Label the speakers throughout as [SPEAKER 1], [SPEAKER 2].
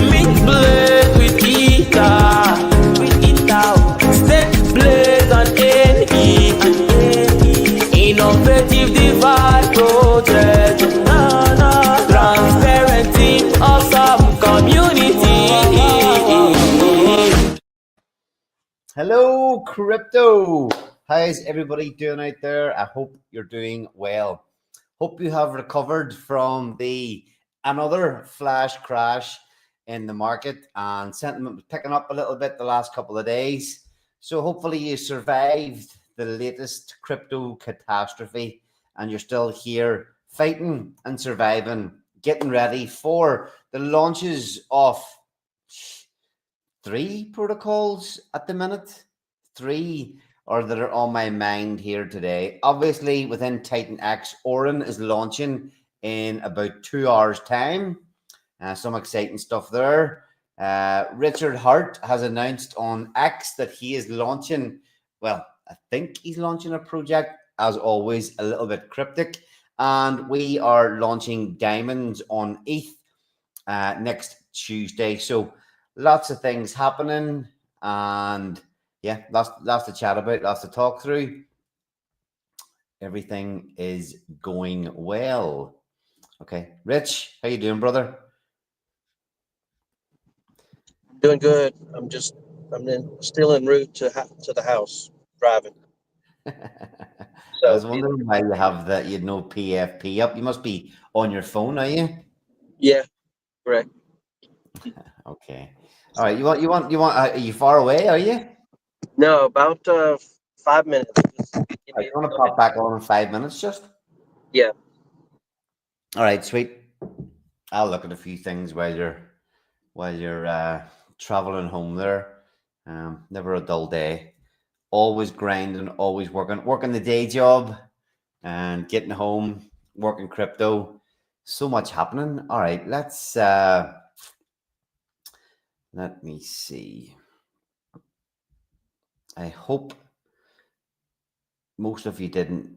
[SPEAKER 1] Meet Blaze with Ita, State Blaze and NE, Innovative Divide Project, transparent team of some community.
[SPEAKER 2] Hello, crypto. How's everybody doing out there? I hope you're doing well. Hope you have recovered from another flash crash in the market, and sentiment was picking up a little bit the last couple of days. So hopefully you survived the latest crypto catastrophe and you're still here fighting and surviving, getting ready for the launches of 3 protocols at the minute. 3 or that are on my mind here today. Obviously, within TITANX, Orin is launching in about 2 hours' time. Some exciting stuff there. Richard Hart has announced on X that he is launching, well, I think he's launching a project, as always, a little bit cryptic. And we are launching diamonds on ETH next Tuesday. So lots of things happening, and yeah, lots to chat about, lots to talk through. Everything is going well. Okay, Rich, how you doing, brother?
[SPEAKER 3] Doing good. I'm still en route to the house driving.
[SPEAKER 2] I was wondering why you have that. You know, PFP up. You must be on your phone, are you?
[SPEAKER 3] Yeah, correct.
[SPEAKER 2] Okay. All right. You want? Are you far away? Are you?
[SPEAKER 3] No, about 5 minutes.
[SPEAKER 2] I want to pop back on in 5 minutes, just.
[SPEAKER 3] Yeah.
[SPEAKER 2] All right, sweet. I'll look at a few things while you're traveling home there. Never a dull day. Always grinding, always working the day job, and getting home, working crypto. So much happening. All right, let's let me see. I hope most of you didn't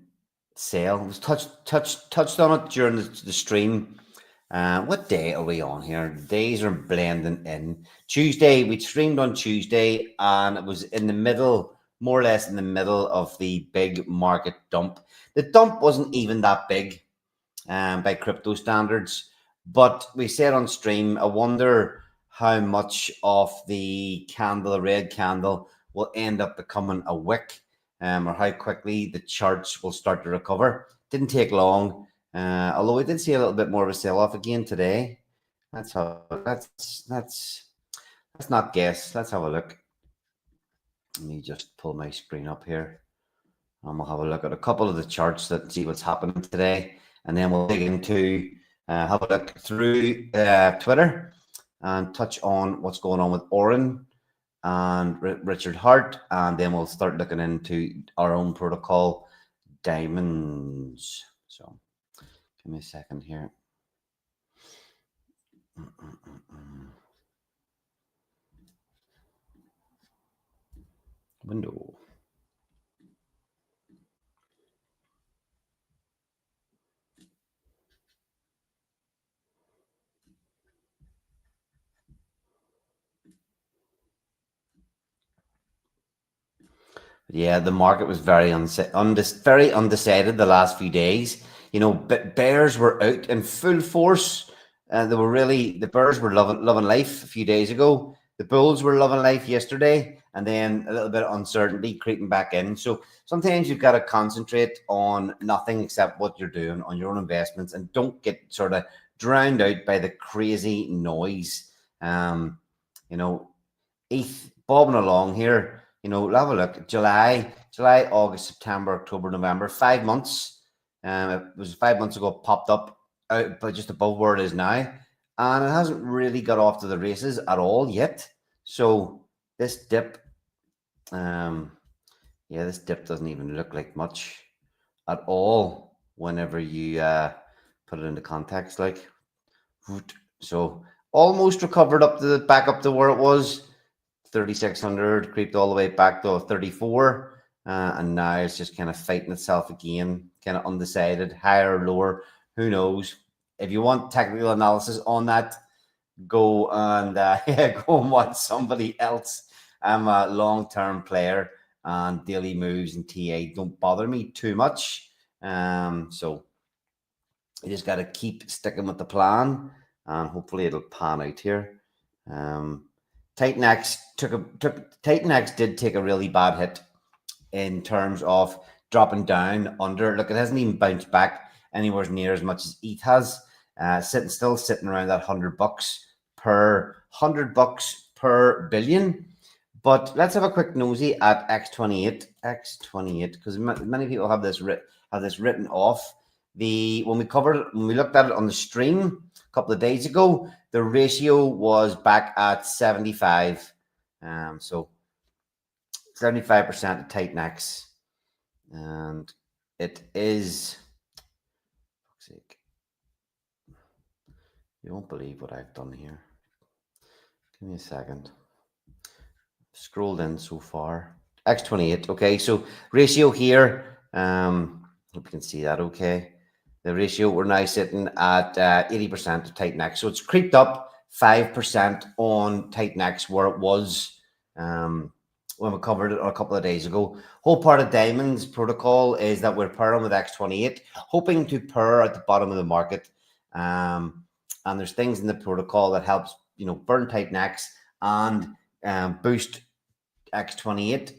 [SPEAKER 2] sell. It was touched on it during the stream. What day are we on here? The days are blending in. Tuesday, we streamed on Tuesday, and it was in the middle, more or less in the middle of the big market dump. The dump wasn't even that big by crypto standards, but we said on stream, I wonder how much of the red candle, will end up becoming a wick, or how quickly the charts will start to recover. Didn't take long. Although we did see a little bit more of a sell-off again today. Let's not guess. Let's have a look. Let me just pull my screen up here, and we'll have a look at a couple of the charts that see what's happening today, and then we'll dig into have a look through Twitter and touch on what's going on with Orin and Richard Hart, and then we'll start looking into our own protocol, diamonds. So give me a second here. Window. Yeah, the market was very undecided the last few days. You know, bears were out in full force. The bears were loving life a few days ago. The bulls were loving life yesterday, and then a little bit of uncertainty creeping back in. So sometimes you've got to concentrate on nothing except what you're doing on your own investments, and don't get sort of drowned out by the crazy noise. You know, ETH bobbing along here. You know, have a look. July, August, September, October, November, 5 months. It was 5 months ago, popped up but just above where it is now, and it hasn't really got off to the races at all yet. So this dip, this dip doesn't even look like much at all whenever you put it into context. Like, so almost recovered back up to where it was. 3,600, creeped all the way back to 34. and now it's just kind of fighting itself again, kind of undecided, higher or lower, who knows. If you want technical analysis on that, go and go and watch somebody else. I'm a long-term player, and daily moves and TA don't bother me too much. So you just got to keep sticking with the plan, and hopefully it'll pan out here. TITANX TITANX did take a really bad hit in terms of dropping down under. Look, it hasn't even bounced back anywhere near as much as ETH has. Still sitting around that $100 per billion. But let's have a quick nosy at X28, because many people have this written off. When we looked at it on the stream a couple of days ago, the ratio was back at 75. So 75% of TITANX, and it is. You won't believe what I've done here. Give me a second. Scrolled in so far. X28. Okay, so ratio here. Hope you can see that. Okay, the ratio, we're now sitting at 80% of TITANX. So it's creeped up 5% on TITANX where it was when we covered it a couple of days ago. Whole part of Diamond's protocol is that we're pairing with X28, hoping to pair at the bottom of the market. And there's things in the protocol that helps, burn TITANX and boost X28.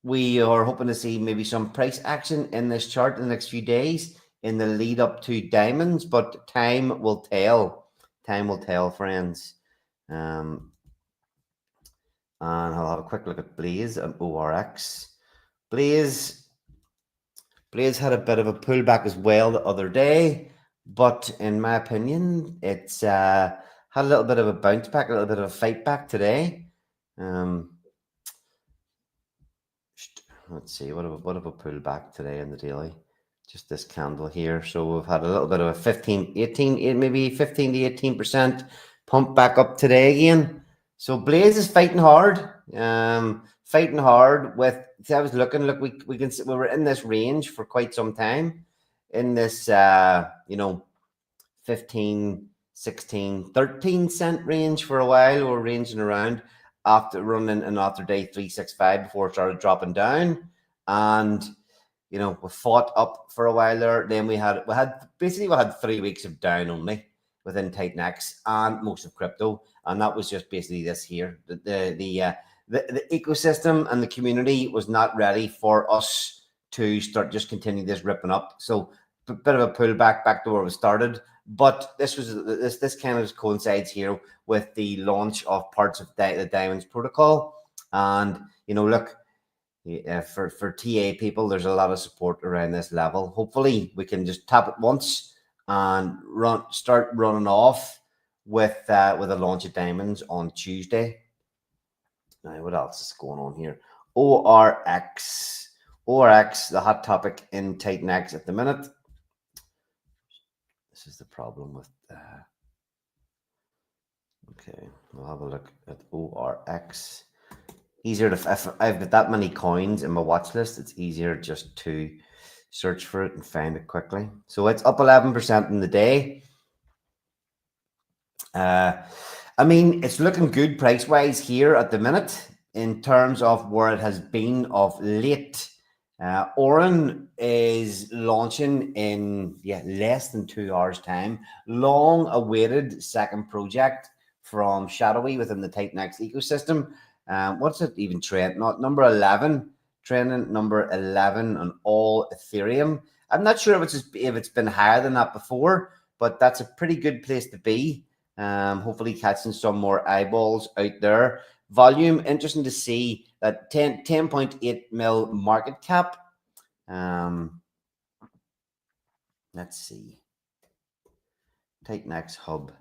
[SPEAKER 2] We are hoping to see maybe some price action in this chart in the next few days in the lead up to Diamonds, but time will tell. Time will tell, friends. And I'll have a quick look at Blaze and ORX. Blaze had a bit of a pullback as well the other day, but in my opinion, it's had a little bit of a bounce back, a little bit of a fight back today. Let's see, what have a pullback today in the daily? Just this candle here. So we've had a little bit of a 15 to 18% pump back up today again. So Blaze is fighting hard. With, I was looking, look, we were in this range for quite some time, in this 15, 16, 13 cent range for a while. We're ranging around after running another day 365 before it started dropping down. And we fought up for a while there. Then we had 3 weeks of down only within TITANX and most of crypto, and that was just basically this here. The ecosystem and the community was not ready for us to start just continue this ripping up. So a bit of a pullback back to where we started. But this kind of coincides here with the launch of parts of the Diamonds protocol, and look. For TA people, there's a lot of support around this level. Hopefully, we can just tap it once and start running off with a launch of Diamonds on Tuesday. Now, what else is going on here? ORX, the hot topic in TITANX at the minute. This is the problem with. Okay, we'll have a look at ORX. Easier if I've got that many coins in my watch list, it's easier just to search for it and find it quickly. So it's up 11% in the day. I mean, it's looking good price wise here at the minute in terms of where it has been of late. Oren is launching in less than 2 hours time. Long awaited second project from Shadowy within the TITANX ecosystem. What's it even trend? Not number 11, trending number 11 on all Ethereum. I'm not sure if it's been higher than that before, but that's a pretty good place to be. Hopefully catching some more eyeballs out there. Volume, interesting to see that 10.8 mil market cap. Let's see. TITANX Hub.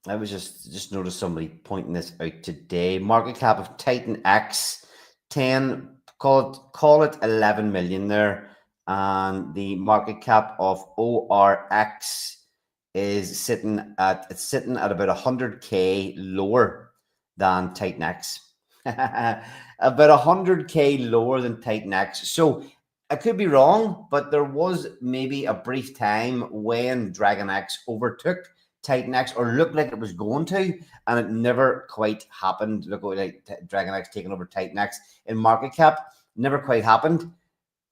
[SPEAKER 2] I was just noticed somebody pointing this out today. Market cap of TITANX 10, call it 11 million there, and the market cap of ORX is sitting at about 100K lower than TITANX. about 100K lower than TITANX. So I could be wrong, but there was maybe a brief time when Dragon X overtook TITANX, or looked like it was going to, and it never quite happened. Look like Dragon X taking over TITANX in market cap, never quite happened.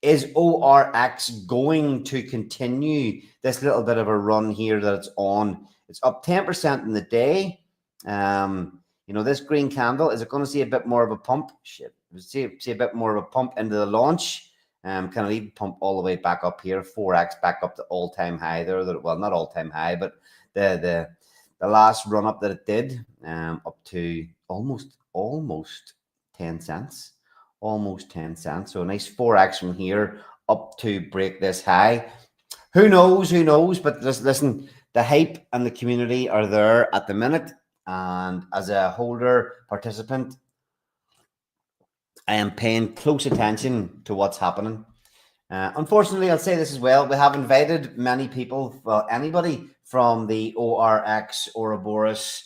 [SPEAKER 2] Is ORX going to continue this little bit of a run here that it's on? It's up 10% in the day. This green candle, is it going to see a bit more of a pump? Shit, see a bit more of a pump into the launch. Kind of even pump all the way back up here. 4X back up to all-time high there. Well, not all-time high, but the last run up that it did, up to almost 10 cents. Almost 10 cents. So a nice 4X from here up to break this high. Who knows? Who knows? But listen, the hype and the community are there at the minute. And as a holder participant, I am paying close attention to what's happening. Unfortunately, I'll say this as well. We have invited many people, well, anybody from the ORX, Ouroboros,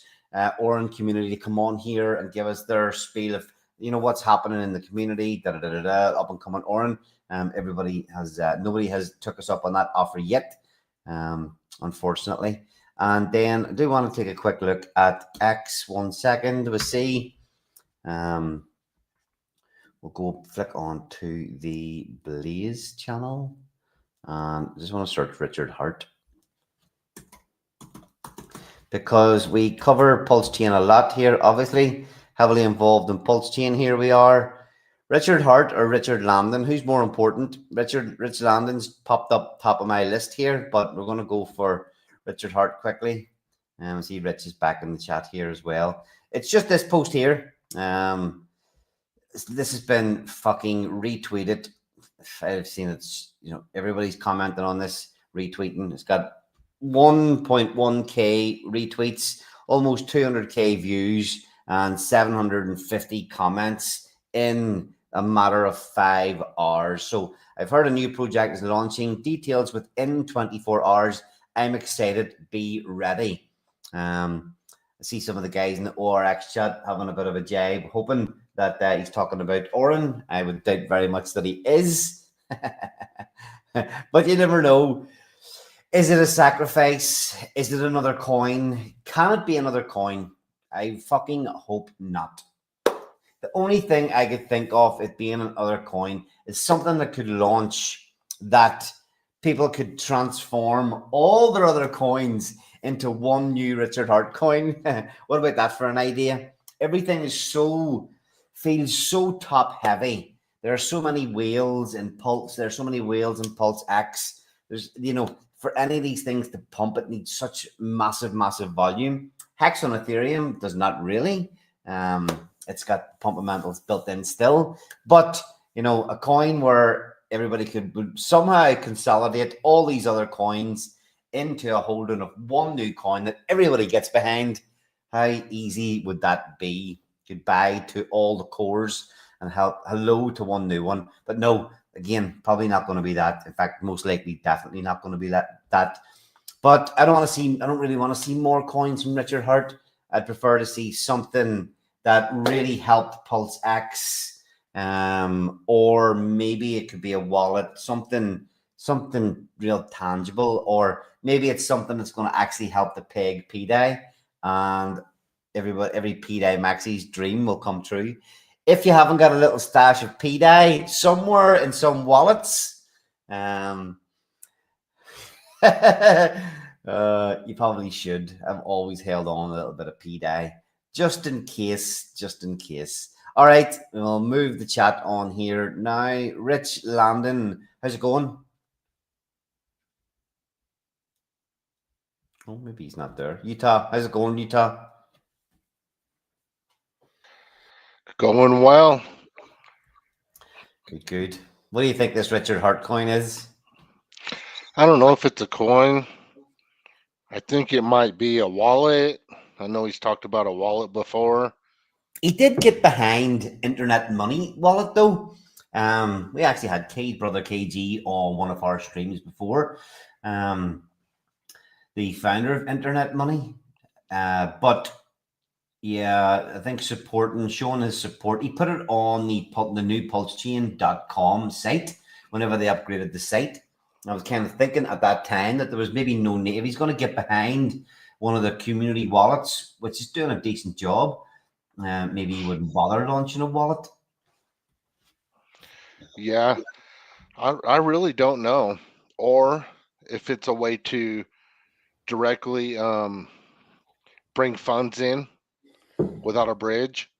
[SPEAKER 2] Oran community to come on here and give us their spiel of what's happening in the community, up and coming Oran. Everybody has, nobody has took us up on that offer yet, unfortunately. And then I do want to take a quick look at X. 1 second. We'll see. We'll go flick on to the Blaze channel. I just want to search Richard Hart, because we cover PulseChain a lot here, obviously. Heavily involved in PulseChain. Here we are. Richard Hart or Richard Landon? Who's more important? Rich Landon's popped up top of my list here, but we're going to go for Richard Hart quickly. See, Rich is back in the chat here as well. It's just this post here. This has been fucking retweeted. I've seen it. Everybody's commenting on this, retweeting. It's got 1.1K retweets, almost 200K views, and 750 comments in a matter of 5 hours. So I've heard a new project is launching. Details within 24 hours. I'm excited. Be ready. I see some of the guys in the ORX chat having a bit of a jibe, hoping that he's talking about Oran. I would doubt very much that he is. But you never know. Is it a sacrifice? Is it another coin? Can it be another coin? I fucking hope not. The only thing I could think of it being another coin is something that could launch, that people could transform all their other coins into one new Richard Hart coin. What about that for an idea? Everything is feels so top heavy. There are so many whales in Pulse. There's so many whales in Pulse X. There's, for any of these things to pump, it needs such massive, massive volume. Hex on Ethereum does not really. It's got pump-a-mentals built in still. But, a coin where everybody could somehow consolidate all these other coins into a holding of one new coin that everybody gets behind. How easy would that be? Goodbye to all the cores and hello to one new one. But no, again, probably not going to be that. In fact, most likely, definitely not going to be that. But I don't really want to see more coins from Richard Hart. I'd prefer to see something that really helped Pulse X, or maybe it could be a wallet, something real tangible, or maybe it's something that's going to actually help the peg PDAI, and every PDAI Maxi's dream will come true. If you haven't got a little stash of PDAI somewhere in some wallets, you probably should. I've always held on a little bit of PDAI just in case. All right, we'll move the chat on here now. Rich Landon, how's it going? Oh, maybe he's not there. Utah, how's it going, Utah?
[SPEAKER 4] Going well.
[SPEAKER 2] Good. What do you think this Richard Hart coin is?
[SPEAKER 4] I don't know if it's a coin. I think it might be a wallet. I know he's talked about a wallet before.
[SPEAKER 2] He did get behind Internet Money wallet, though. We actually had brother KG on one of our streams before. The founder of Internet Money. But Yeah, I think supporting, showing his support. He put it on the new PulseChain.com site whenever they upgraded the site. I was kind of thinking at that time that there was maybe no need. If he's going to get behind one of the community wallets, which is doing a decent job, maybe he wouldn't bother launching a wallet.
[SPEAKER 4] Yeah, I really don't know. Or if it's a way to directly bring funds in without a bridge,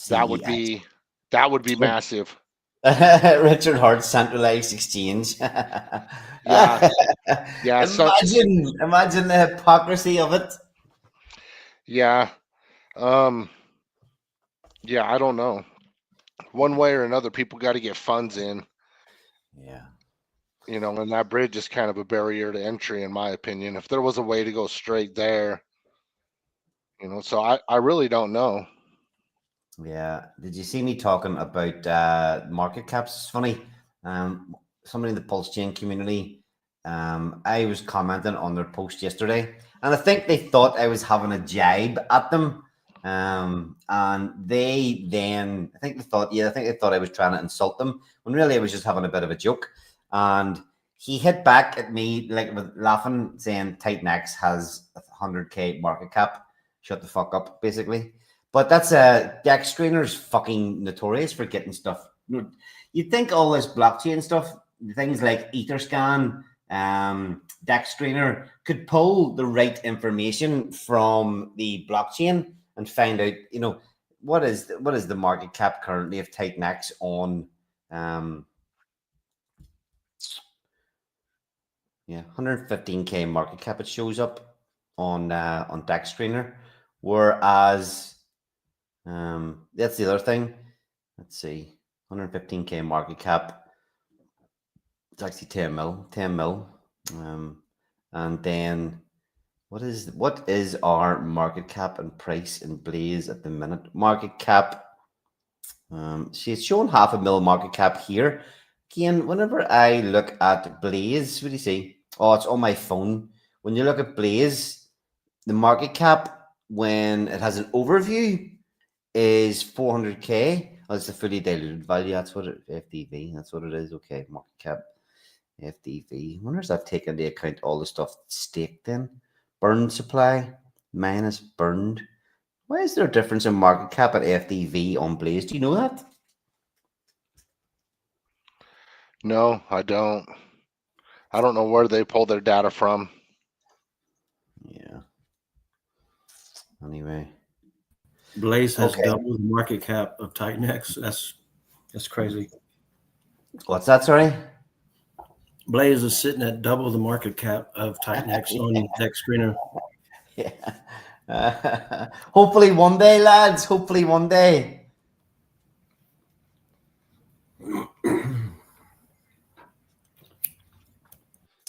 [SPEAKER 4] that would
[SPEAKER 2] CEX.
[SPEAKER 4] be that would be massive.
[SPEAKER 2] Richard Hart centralized exchange.
[SPEAKER 4] Yeah, yeah,
[SPEAKER 2] Imagine the hypocrisy of it.
[SPEAKER 4] yeah, um, yeah. I don't know. One way or another, people got to get funds in,
[SPEAKER 2] Yeah.
[SPEAKER 4] and that bridge is kind of a barrier to entry, in my opinion. If there was a way to go straight there, so I really don't know.
[SPEAKER 2] Yeah. Did you see me talking about market caps? It's funny. Somebody in the Pulse Chain community, I was commenting on their post yesterday, and I think they thought I was having a jibe at them. And they then, I think they thought I was trying to insult them when really I was just having a bit of a joke. And he hit back at me like with laughing, saying TITANX has 100K market cap. Shut the fuck up, basically. But that's Dex Screener's fucking notorious for getting stuff. You'd think all this blockchain stuff, things like Etherscan, Dex Screener, could pull the right information from the blockchain and find out, what is the market cap currently of TITANX on 115K market cap. It shows up on Dex Screener, whereas that's the other thing. Let's see, 115K market cap. It's actually 10 mil. And then what is our market cap and price in Blaze at the minute? Market cap. See, it's showing 500,000 market cap here. Again, whenever I look at Blaze, what do you see? Oh, it's on my phone. When you look at Blaze, the market cap when it has an overview is 400K. Oh, it's the fully diluted value. That's what it FDV. That's what it is. Okay, market cap FDV. I wonder if I've taken into account all the stuff staked in. Burned supply minus burned. Why is there a difference in market cap at FDV on Blaze? Do you know that?
[SPEAKER 4] No, I don't. I don't know where they pull their data from.
[SPEAKER 2] Yeah. Anyway.
[SPEAKER 5] Blaze has
[SPEAKER 2] Okay.
[SPEAKER 5] double the market cap of TITANX. That's crazy.
[SPEAKER 2] What's that, sorry?
[SPEAKER 5] Blaze is sitting at double the market cap of TITANX on Dex Screener.
[SPEAKER 2] Yeah. Hopefully one day, lads. Hopefully one day.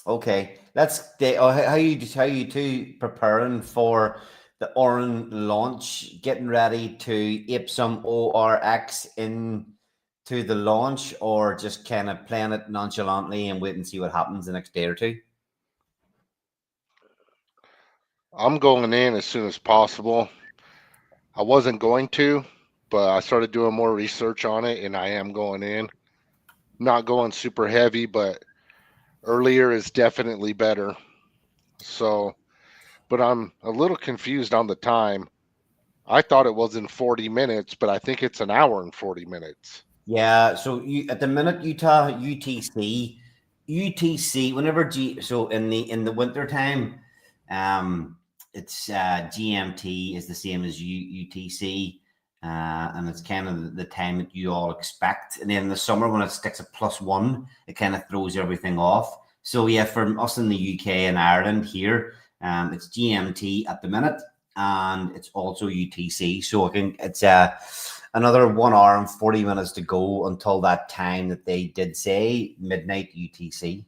[SPEAKER 2] Okay, how you two preparing for the Oran launch? Getting ready to ape some ORX in to the launch, or just kind of playing it nonchalantly and wait and see what happens the next day or two?
[SPEAKER 4] I'm going in as soon as possible. I wasn't going to, but I started doing more research on it, and I am going in. Not going super heavy, but earlier is definitely better. So, but I'm a little confused on the time. I thought it was in 40 minutes, but I think it's an hour and 40 minutes.
[SPEAKER 2] Yeah, so you at the minute Utah UTC whenever so in the winter time, it's GMT is the same as UTC, and it's kind of the time that you all expect. And then in the summer when it sticks at +1, it kind of throws everything off. So yeah, for us in the UK and Ireland here, it's GMT at the minute, and it's also UTC. So it's another 1 hour and 40 minutes to go until that time that they did say midnight UTC.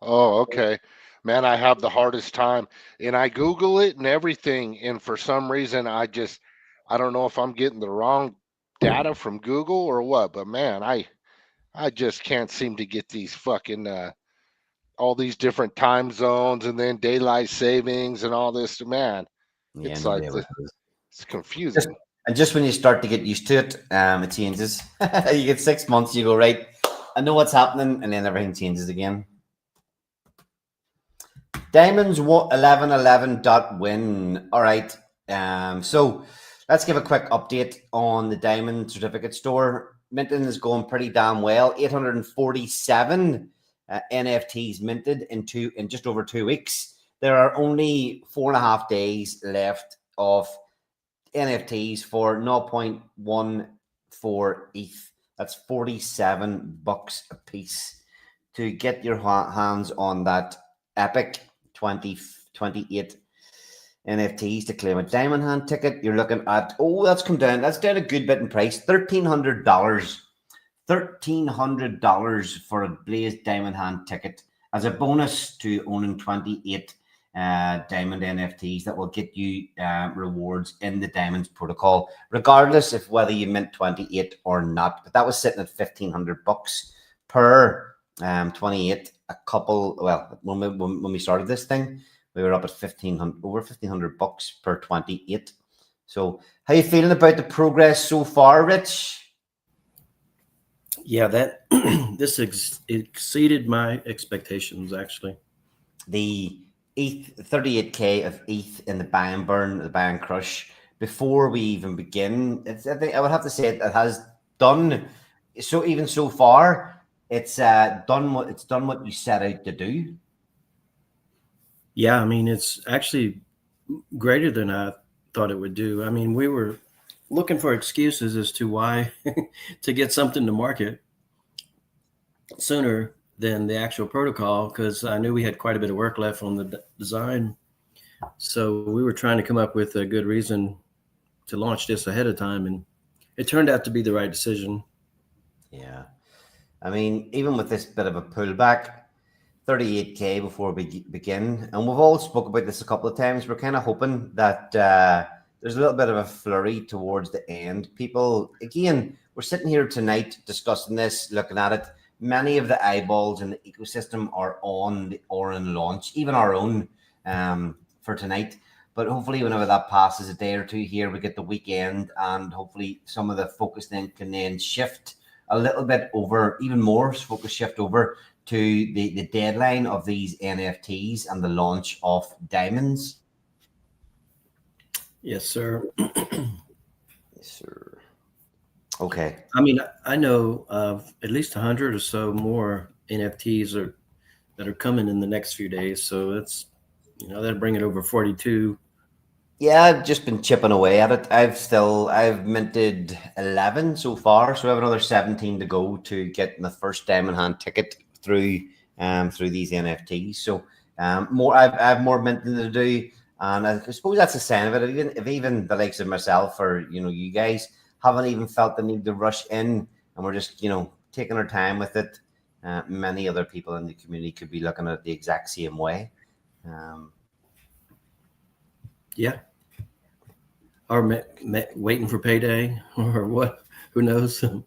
[SPEAKER 4] Oh, okay. Man, I have the hardest time. And I Google it and everything. And for some reason, I don't know if I'm getting the wrong data from Google or what, but man, I just can't seem to get these fucking all these different time zones and then daylight savings and all this. Man,
[SPEAKER 2] Yeah,
[SPEAKER 4] it's
[SPEAKER 2] nobody
[SPEAKER 4] like
[SPEAKER 2] ever does.
[SPEAKER 4] it's confusing.
[SPEAKER 2] And just when you start to get used to it, it changes. You get 6 months, you go, right, I know what's happening, and then everything changes again. Diamonds 1111.win. All right. So let's give a quick update on the diamond certificate store. Minting is going pretty damn well. 847 NFTs minted in just over 2 weeks. There are only 4.5 days left of NFTs for 0.14 ETH. That's $47 a piece. To get your hands on that epic 28 NFTs to claim a diamond hand ticket, you're looking at, that's come down. That's down a good bit in price. $1,300. $1,300 for a Blaze diamond hand ticket as a bonus to owning 28 diamond NFTs that will get you rewards in the Diamonds protocol, regardless of whether you mint 28 or not. But that was sitting at $1,500 per 28. A couple, well, when we started this thing, we were up at over $1,500 per 28. So, how you feeling about the progress so far, Rich?
[SPEAKER 5] Yeah, that this exceeded my expectations, actually.
[SPEAKER 2] The ETH, 38K of ETH in the buy and burn, the buy and crush. Before we even begin, I think I would have to say it has done so. Even so far, it's done what you set out to do.
[SPEAKER 5] Yeah, I mean, it's actually greater than I thought it would do. I mean, we were looking for excuses as to why to get something to market sooner than the actual protocol, because I knew we had quite a bit of work left on the design. So we were trying to come up with a good reason to launch this ahead of time, and it turned out to be the right decision.
[SPEAKER 2] Yeah. I mean, even with this bit of a pullback, 38K before we begin, and we've all spoke about this a couple of times, we're kind of hoping that there's a little bit of a flurry towards the end. People, again, we're sitting here tonight discussing this, looking at it. Many of the eyeballs in the ecosystem are on the Orin launch, even our own for tonight. But hopefully whenever that passes a day or two here, we get the weekend, and hopefully some of the focus then can then shift a little bit over, even more focus shift over to the deadline of these NFTs and the launch of diamonds.
[SPEAKER 5] Yes, sir.
[SPEAKER 2] Yes, sir. Okay.
[SPEAKER 5] I mean, I know of at least 100 or so more NFTs that are coming in the next few days. So that's, that'll bring it over 42.
[SPEAKER 2] Yeah, I've just been chipping away at it. I've minted 11 so far, so I have another 17 to go to get my first diamond hand ticket through these NFTs. So I have more minting to do, and I suppose that's a sign of it. If even the likes of myself or you guys haven't even felt the need to rush in, and we're just taking our time with it, many other people in the community could be looking at it the exact same way.
[SPEAKER 5] Yeah. Or waiting for payday or what? Who knows?
[SPEAKER 2] Yeah.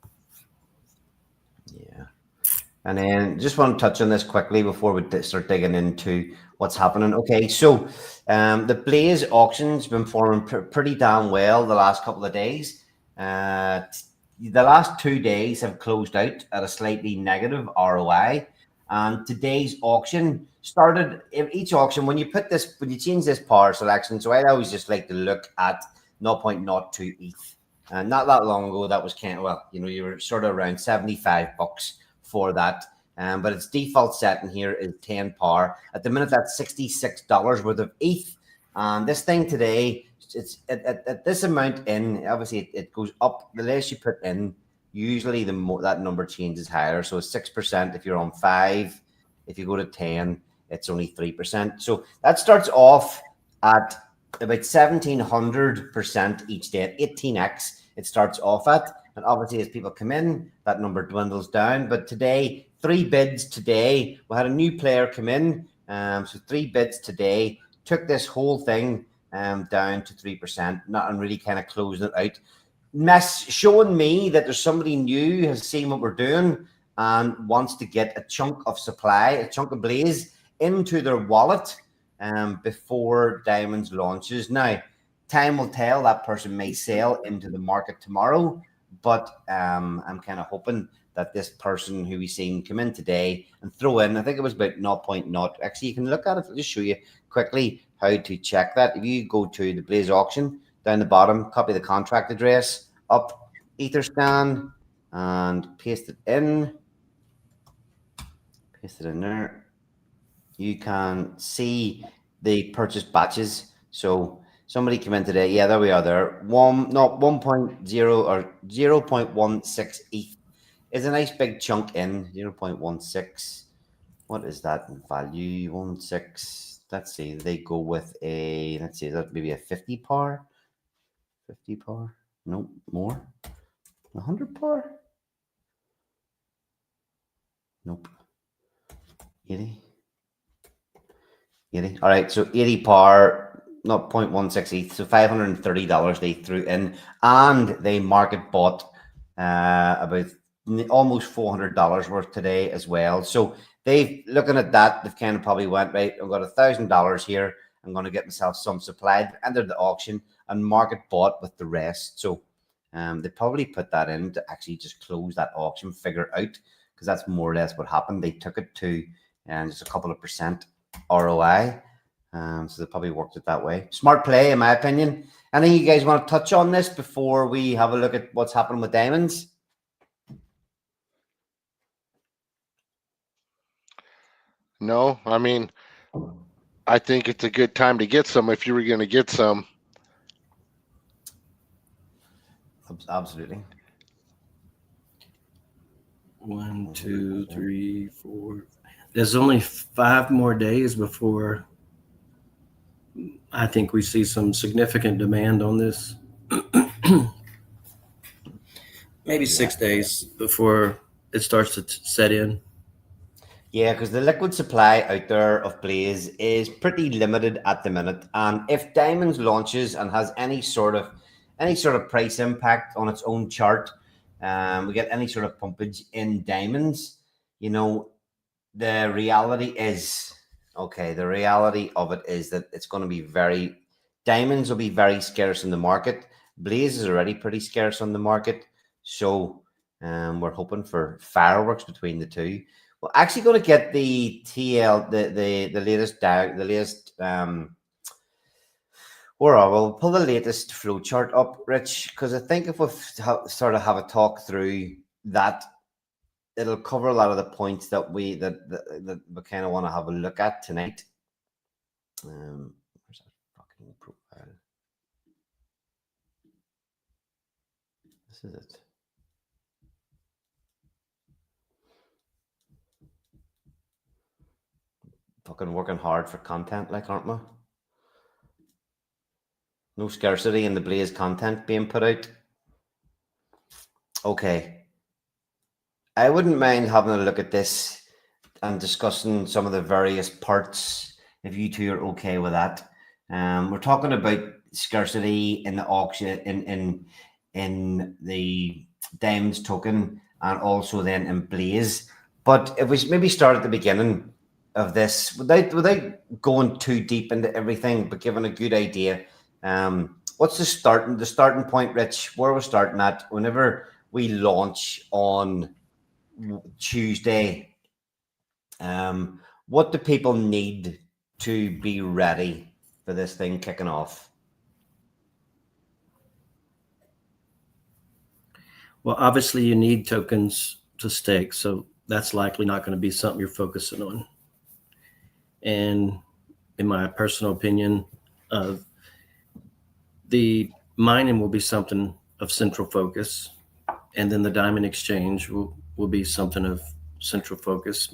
[SPEAKER 2] And then just want to touch on this quickly before we start digging into what's happening. Okay, so the Blaze auction's been performing pretty damn well the last couple of days. The last 2 days have closed out at a slightly negative ROI. And today's auction started, each auction, when you change this power selection, so I always just like to look at 0.02 ETH. And not that long ago, that was you were sort of around $75 for that. But its default setting here is 10 power. At the minute, that's $66 worth of ETH. And this thing today, it's at this amount in, obviously it goes up. The less you put in, usually the more that number changes higher. So 6% if you're on 5. If you go to 10, it's only 3%. So that starts off at about 1,700% each day at 18x. It starts off at, and obviously as people come in, that number dwindles down. But today, 3 bids today. We had a new player come in, so 3 bids today took this whole thing down to 3%, and really kind of closing it out. Showing me that there's somebody new has seen what we're doing and wants to get a chunk of supply, a chunk of blaze into their wallet before Diamonds launches. Now, time will tell. That person may sell into the market tomorrow, but I'm kind of hoping that this person who we've seen come in today and throw in, I think it was about 0.0. Actually, you can look at it. I'll just show you quickly how to check that. If you go to the Blaze auction, down the bottom, copy the contract address, up, Etherscan, and paste it in. Paste it in there. You can see the purchase batches. So somebody came in today. Yeah, there we are there. 1.0 or 0.16 ETH is a nice big chunk in 0.16. What is that in value? 16. Let's see. They go with a, let's see, that maybe a 50 par. 50 par. No, more. 100 par. Nope. 80. 80. All right, so 80 par, not 0.16 ETH, so $530 they threw in, and they market bought about almost $400 worth today as well. So they've, looking at that, they've kind of probably went, right, I've got $1,000 here. I'm going to get myself some supply, entered the auction, and market bought with the rest. So they probably put that in to actually just close that auction figure out, because that's more or less what happened. They took it to just a couple of percent ROI. So they probably worked it that way. Smart play, in my opinion. Anything you guys want to touch on this before we have a look at what's happening with Diamonds?
[SPEAKER 4] No, I mean, I think it's a good time to get some if you were going to get some.
[SPEAKER 2] Absolutely.
[SPEAKER 5] 1, 2, 3, 4. There's only 5 more days before I think we see some significant demand on this. Maybe 6 days before it starts to set in. Yeah,
[SPEAKER 2] because the liquid supply out there of Blaze is pretty limited at the minute. And if Diamonds launches and has any sort of price impact on its own chart, we get any sort of pumpage in Diamonds, you know, the reality is, okay, the reality of it is that it's going to be Diamonds will be very scarce in the market. Blaze is already pretty scarce on the market. So we're hoping for fireworks between the two. We're actually going to get the latest we'll pull the latest flow chart up, Rich, because I think if we sort of have a talk through that, it'll cover a lot of the points that we kind of want to have a look at tonight. Where's that fucking profile? This is it. Fucking working hard for content, like, aren't we? No scarcity in the Blaze content being put out. Okay. I wouldn't mind having a look at this and discussing some of the various parts, if you two are okay with that. We're talking about scarcity in the auction, in the Diamonds token, and also then in Blaze. But if we maybe start at the beginning of this, without going too deep into everything, but giving a good idea, what's the starting point, Rich? Where we're starting at whenever we launch on Tuesday? What do people need to be ready for this thing kicking off?
[SPEAKER 5] Well, obviously you need tokens to stake, so that's likely not going to be something you're focusing on. And in my personal opinion, the mining will be something of central focus, and then the diamond exchange will be something of central focus.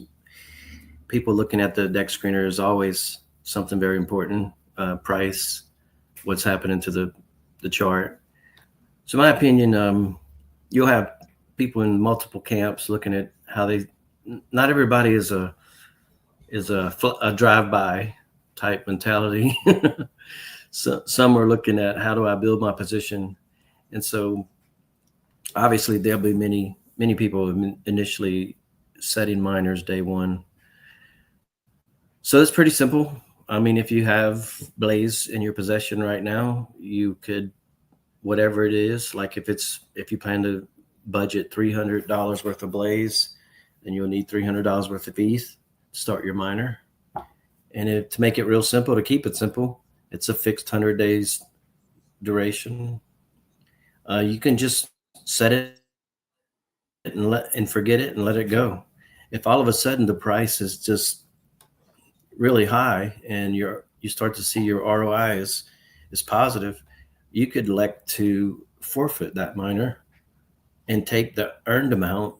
[SPEAKER 5] People looking at the deck screener is always something very important. Price, what's happening to the chart. So in my opinion, you'll have people in multiple camps looking at how not everybody is a drive-by type mentality. So some are looking at, how do I build my position? And so obviously there'll be many people initially setting miners day one. So it's pretty simple. I mean, if you have Blaze in your possession right now, you could, whatever it is, like if you plan to budget $300 worth of Blaze, then you'll need $300 worth of ETH to start your miner. And to make it real simple, to keep it simple, it's a fixed 100 days duration. You can just set it and forget it and let it go. If all of a sudden the price is just really high and you start to see your ROI is positive, you could elect to forfeit that miner and take the earned amount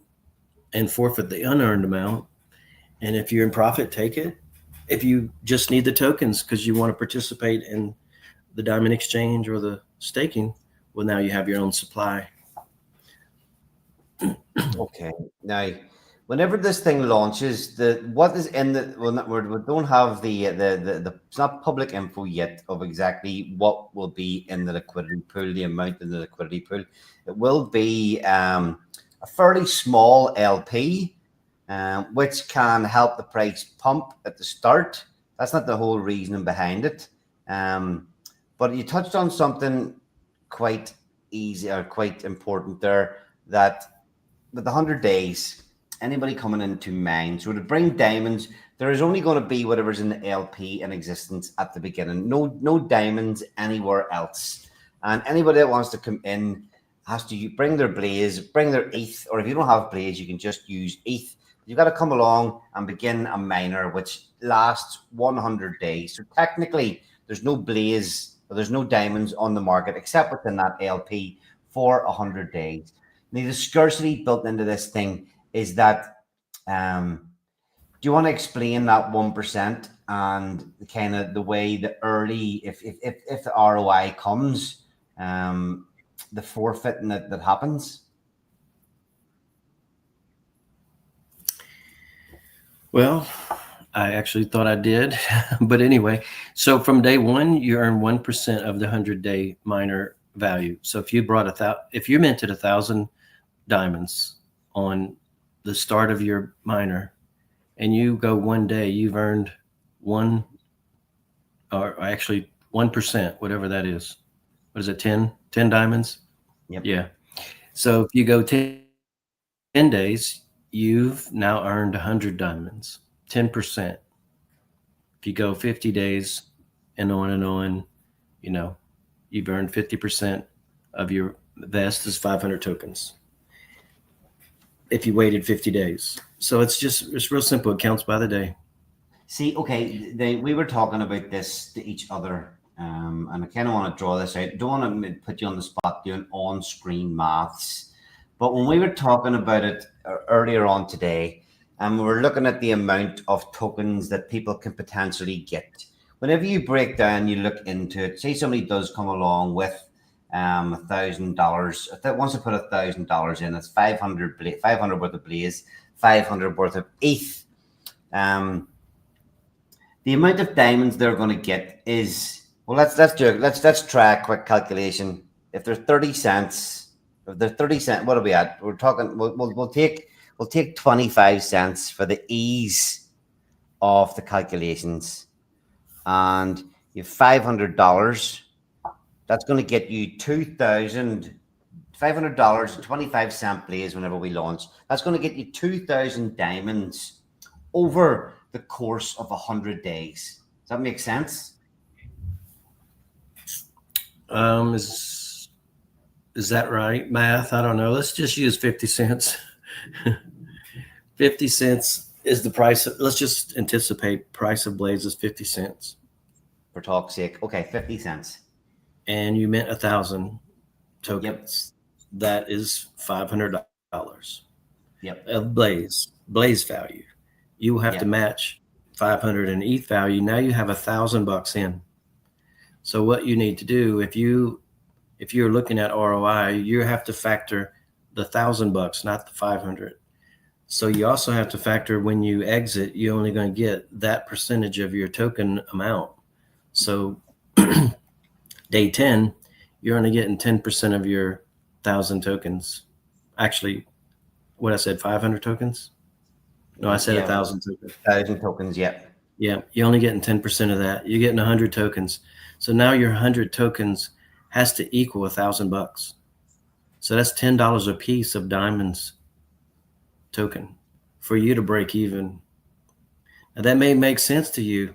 [SPEAKER 5] and forfeit the unearned amount. And if you're in profit, take it. If you just need the tokens because you want to participate in the diamond exchange or the staking, well, now you have your own supply.
[SPEAKER 2] Okay. Now, whenever this thing launches, what is in the we don't have the it's not public info yet of exactly what will be in the liquidity pool, the amount in the liquidity pool. It will be a fairly small LP, which can help the price pump at the start. That's not the whole reasoning behind it. But you touched on something quite easy or quite important there, that with the 100 days, anybody coming into mines, so to bring diamonds, there is only going to be whatever's in the LP in existence at the beginning. No diamonds anywhere else. And anybody that wants to come in has to bring their Blaze, bring their ETH, or if you don't have Blaze, you can just use ETH. You've got to come along and begin a miner, which lasts 100 days. So technically, there's no Blaze, or there's no diamonds on the market except within that LP for 100 days. Now, the scarcity built into this thing is that, do you want to explain that 1% and kind of the way the early, if the ROI comes, the forfeiting that happens?
[SPEAKER 5] Well, I actually thought I did, but anyway, so from day one, you earn 1% of the 100-day miner value. So if you if you minted 1,000 diamonds on the start of your miner and you go one day, you've earned 1% or actually 1%, whatever that is. What is it? 10 diamonds?
[SPEAKER 2] Yep.
[SPEAKER 5] Yeah. So if you go 10 days, you've now earned 100 diamonds, 10%. If you go 50 days and on, you've earned 50% of your vest is 500 tokens. If you waited 50 days. So it's real simple. It counts by the day.
[SPEAKER 2] See, okay, we were talking about this to each other, and I kind of want to draw this out. Don't want to put you on the spot doing on-screen maths, but when we were talking about it earlier on today, and we were looking at the amount of tokens that people can potentially get. Whenever you break down, you look into it, say somebody does come along with $1,000. If that wants to put $1,000 in, it's 500 worth of Blaze, 500 worth of ETH. The amount of diamonds they're going to get is, well, let's do it. Let's try a quick calculation. If they're 30 cents, what are we at? We're talking. We'll take 25 cents for the ease of the calculations, and you have $500. That's going to get you $2,500, 25-cent Blaze whenever we launch. That's going to get you 2,000 diamonds over the course of 100 days. Does that make sense?
[SPEAKER 5] Is that right? Math? I don't know. Let's just use 50 cents. 50 cents is the price. Let's just anticipate price of Blaze is 50 cents.
[SPEAKER 2] For talk's sake. Okay, 50 cents.
[SPEAKER 5] And you mint 1,000 tokens. Yep. That is $500.
[SPEAKER 2] Yep.
[SPEAKER 5] Of Blaze value. You will have to match 500 in ETH value. Now you have $1,000 in. So what you need to do, if you're looking at ROI, you have to factor the $1,000, not the 500. So you also have to factor when you exit, you're only going to get that percentage of your token amount. So day 10, you're only getting 10% of your 1,000 tokens. Actually, what I said, 500 tokens? No, I said
[SPEAKER 2] Yeah.
[SPEAKER 5] 1,000 tokens.
[SPEAKER 2] 1,000 tokens. Yeah.
[SPEAKER 5] Yeah, you're only getting 10% of that. You're getting 100 tokens. So now your 100 tokens has to equal $1,000. So that's $10 a piece of diamonds token for you to break even. Now that may make sense to you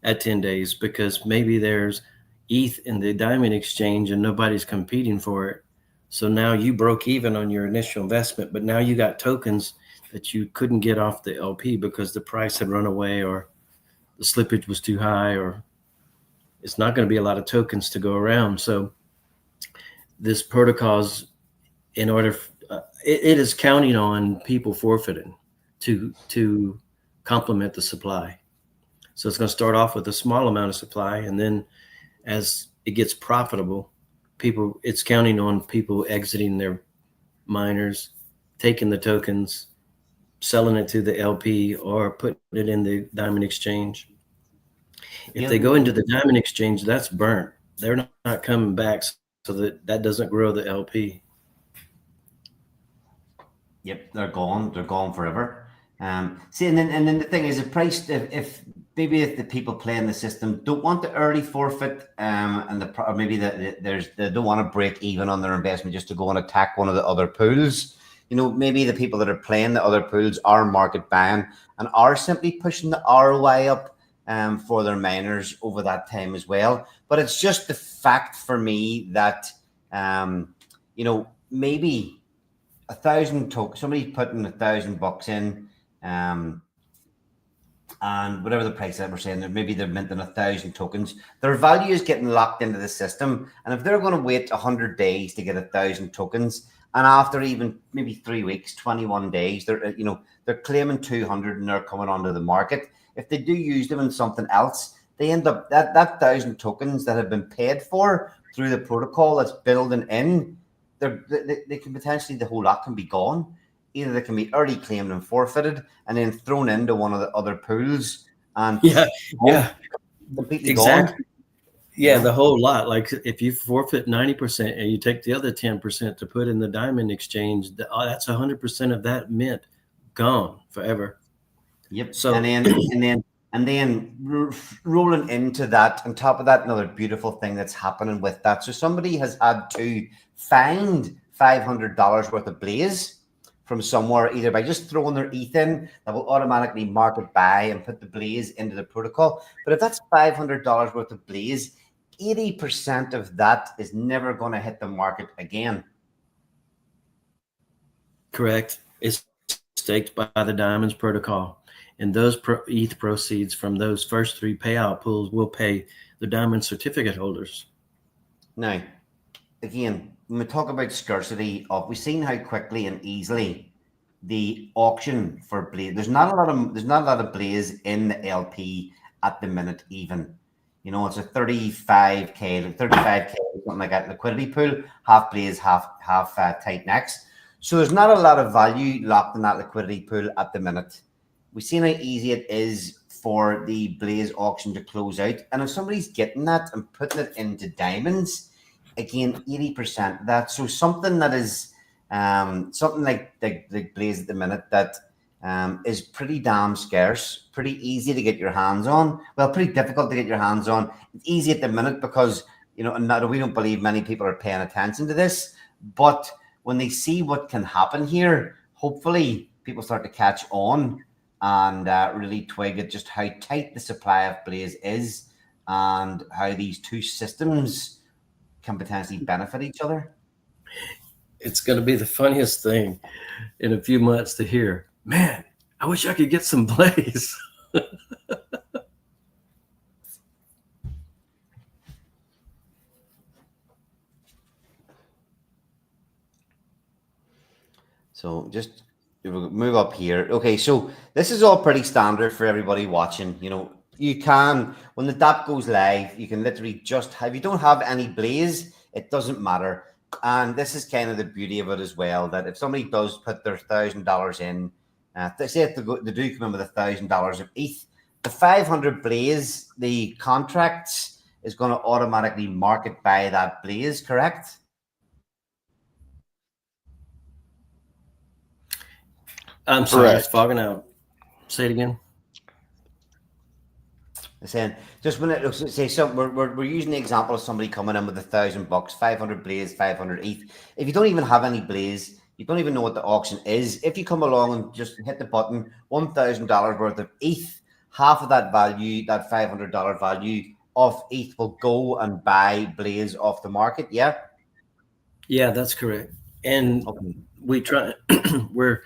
[SPEAKER 5] at 10 days because maybe there's ETH in the diamond exchange and nobody's competing for it. So now you broke even on your initial investment, but now you got tokens that you couldn't get off the LP because the price had run away or the slippage was too high, or it's not going to be a lot of tokens to go around. So this protocol's in order, it is counting on people forfeiting to complement the supply. So it's going to start off with a small amount of supply, and then as it gets profitable, it's counting on people exiting their miners, taking the tokens, selling it to the LP, or putting it in the diamond exchange. If they go into the diamond exchange, that's burnt. They're not coming back, so that doesn't grow the LP.
[SPEAKER 2] Yep, they're gone. They're gone forever. See, and then the thing is, the price. If the people playing the system don't want the early forfeit, or maybe they don't want to break even on their investment just to go and attack one of the other pools. You know, maybe the people that are playing the other pools are market buying and are simply pushing the ROI up for their miners over that time as well. But it's just the fact for me that you know, maybe 1,000 tokens, somebody's putting $1,000 in, and whatever the price that we're saying, maybe they're minting 1,000 tokens. Their value is getting locked into the system, and if they're going to wait 100 days to get 1,000 tokens, and after even maybe 3 weeks, 21 days, they're claiming 200 and they're coming onto the market. If they do use them in something else, they end up that 1,000 tokens that have been paid for through the protocol that's building in. They can potentially, the whole lot can be gone. Either they can be early claimed and forfeited and then thrown into one of the other pools and completely
[SPEAKER 5] exactly
[SPEAKER 2] gone.
[SPEAKER 5] Yeah, the whole lot. Like if you forfeit 90% and you take the other 10% to put in the diamond exchange, that's 100% of that mint gone forever.
[SPEAKER 2] Yep.
[SPEAKER 5] So
[SPEAKER 2] and then rolling into that, on top of that, another beautiful thing that's happening with that. So somebody has had to find $500 worth of Blaze from somewhere, either by just throwing their ETH in, that will automatically market buy and put the Blaze into the protocol. But if that's $500 worth of Blaze, 80% of that is never going to hit the market again.
[SPEAKER 5] Correct. It's staked by the Diamonds protocol. And those ETH proceeds from those first 3 payout pools will pay the Diamond certificate holders.
[SPEAKER 2] Now, again, when we talk about scarcity we've seen how quickly and easily the auction for Blaze. There's not a lot of Blaze in the LP at the minute. Even, you know, it's a 35k, something like that liquidity pool, half Blaze, half TITANX. So there's not a lot of value locked in that liquidity pool at the minute. We've seen how easy it is for the Blaze auction to close out. And if somebody's getting that and putting it into diamonds, again, 80% of that. So something that is something like the Blaze at the minute that is pretty damn scarce, pretty easy to get your hands on. Well, pretty difficult to get your hands on. It's easy at the minute because, you know, and we don't believe many people are paying attention to this. But when they see what can happen here, hopefully people start to catch on and really twig at just how tight the supply of Blaze is and how these two systems can potentially benefit each other.
[SPEAKER 5] It's going to be the funniest thing in a few months to hear, man, I wish I could get some Blaze.
[SPEAKER 2] So just move up here. Okay, so this is all pretty standard for everybody watching. You know, you can, when the DApp goes live, you can literally just have, if you don't have any Blaze, it doesn't matter. And this is kind of the beauty of it as well, that if somebody does put their $1,000 in, they say if they do come in with $1,000 of ETH, the 500 Blaze, the contracts is going to automatically market buy that Blaze, correct?
[SPEAKER 5] I'm sorry, it's
[SPEAKER 4] Correct.
[SPEAKER 5] fogging out. Say it again.
[SPEAKER 2] Saying just when it looks, say, so we're using the example of somebody coming in with $1,000, 500 blaze, 500 ETH. If you don't even have any blaze, you don't even know what the auction is. If you come along and just hit the button, $1,000 worth of ETH, half of that value, that $500 value of ETH will go and buy blaze off the market. Yeah.
[SPEAKER 5] Yeah, that's correct. And
[SPEAKER 2] Okay.
[SPEAKER 5] we try. we're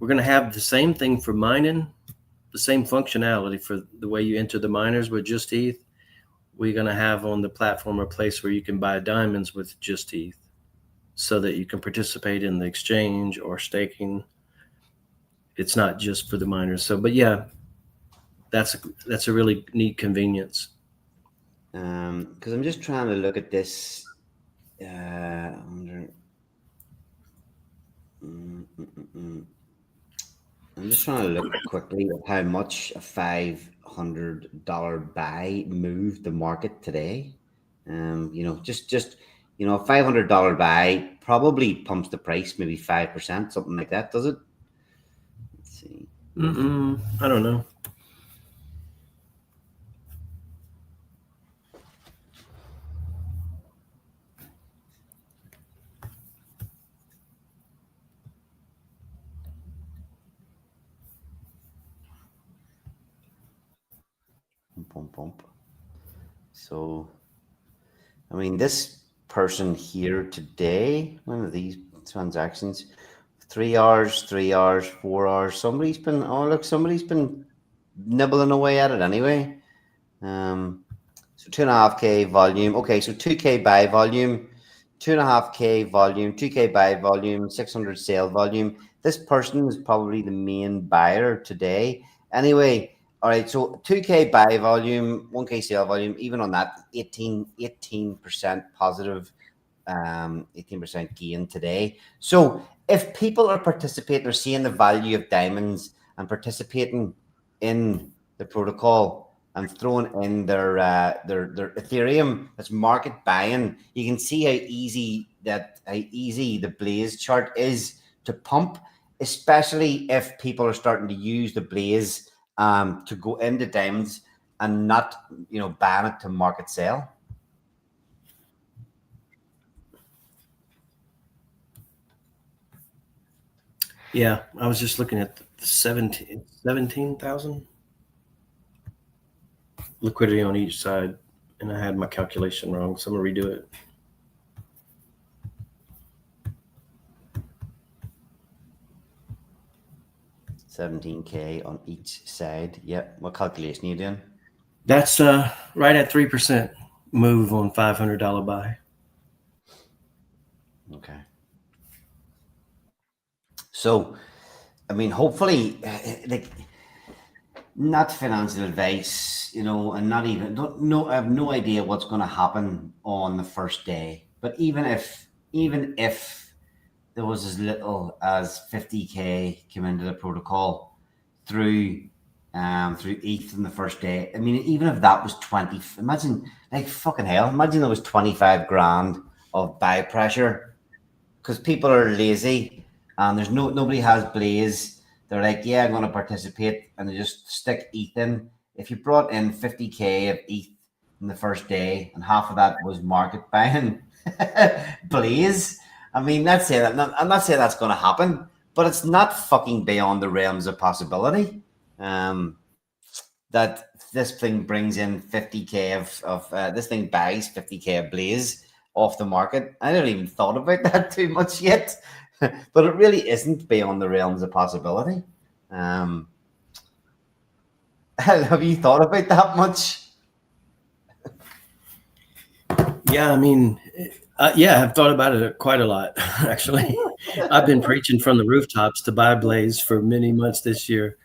[SPEAKER 5] going to have the same thing for mining, the same functionality for the way you enter the miners with just ETH. We're going to have on the platform a place where you can buy diamonds with just ETH, so that you can participate in the exchange or staking. It's not just for the miners. So, but yeah, that's a really neat convenience.
[SPEAKER 2] Because I'm just trying to look at this. I'm just trying to look quickly at how much a $500 buy moved the market today. Just a $500 buy probably pumps the price maybe 5%, something like that. Does it? Let's see.
[SPEAKER 5] I don't know.
[SPEAKER 2] Pump. So, I mean, this person here today, one of these transactions, 3 hours, 3 hours, 4 hours. Somebody's been nibbling away at it anyway. So 2.5K volume. Okay, so 2K buy volume, 2.5K volume, 2K buy volume, 600 sale volume. This person is probably the main buyer today. Anyway, all right, so 2K buy volume, 1K sale volume, even on that, 18% positive, 18% gain today. So if people are participating, they're seeing the value of diamonds and participating in the protocol and throwing in their Ethereum that's market buying, you can see how easy the Blaze chart is to pump, especially if people are starting to use the Blaze to go into diamonds and not, ban it to market sale.
[SPEAKER 5] Yeah, I was just looking at the 17,000 liquidity on each side, and I had my calculation wrong, so I'm gonna redo it.
[SPEAKER 2] $17K on each side. Yep. What calculation are you doing?
[SPEAKER 5] That's right at 3% move on $500 buy.
[SPEAKER 2] Okay. So, I mean, hopefully, not financial advice, and not even, I have no idea what's going to happen on the first day. But even if there was as little as 50K come into the protocol through ETH in the first day, I mean, even if that was 20, imagine, like, fucking hell, imagine there was 25 grand of buy pressure because people are lazy and there's nobody has Blaze. They're like, yeah, I'm going to participate, and they just stick ETH in. If you brought in 50K of ETH in the first day and half of that was market buying Blaze, I mean, I'm not saying that's going to happen, but it's not fucking beyond the realms of possibility that this thing brings in 50K of this thing buys 50K of Blaze off the market. I haven't even thought about that too much yet, but it really isn't beyond the realms of possibility. Have you thought about that much?
[SPEAKER 5] Yeah, I mean, yeah, I've thought about it quite a lot, actually. I've been preaching from the rooftops to buy Blaze for many months this year.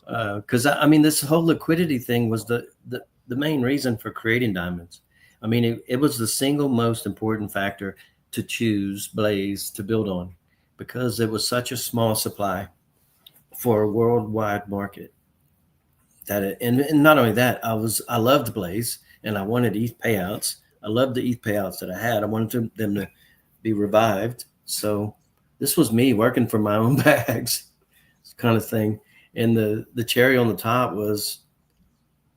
[SPEAKER 5] Because I mean, this whole liquidity thing was the main reason for creating diamonds. I mean, it was the single most important factor to choose Blaze to build on, because it was such a small supply for a worldwide market. And not only that, I loved Blaze and I wanted ETH payouts. I loved the ETH payouts that I had. I wanted them to be revived. So this was me working for my own bags. kind of thing. And the cherry on the top was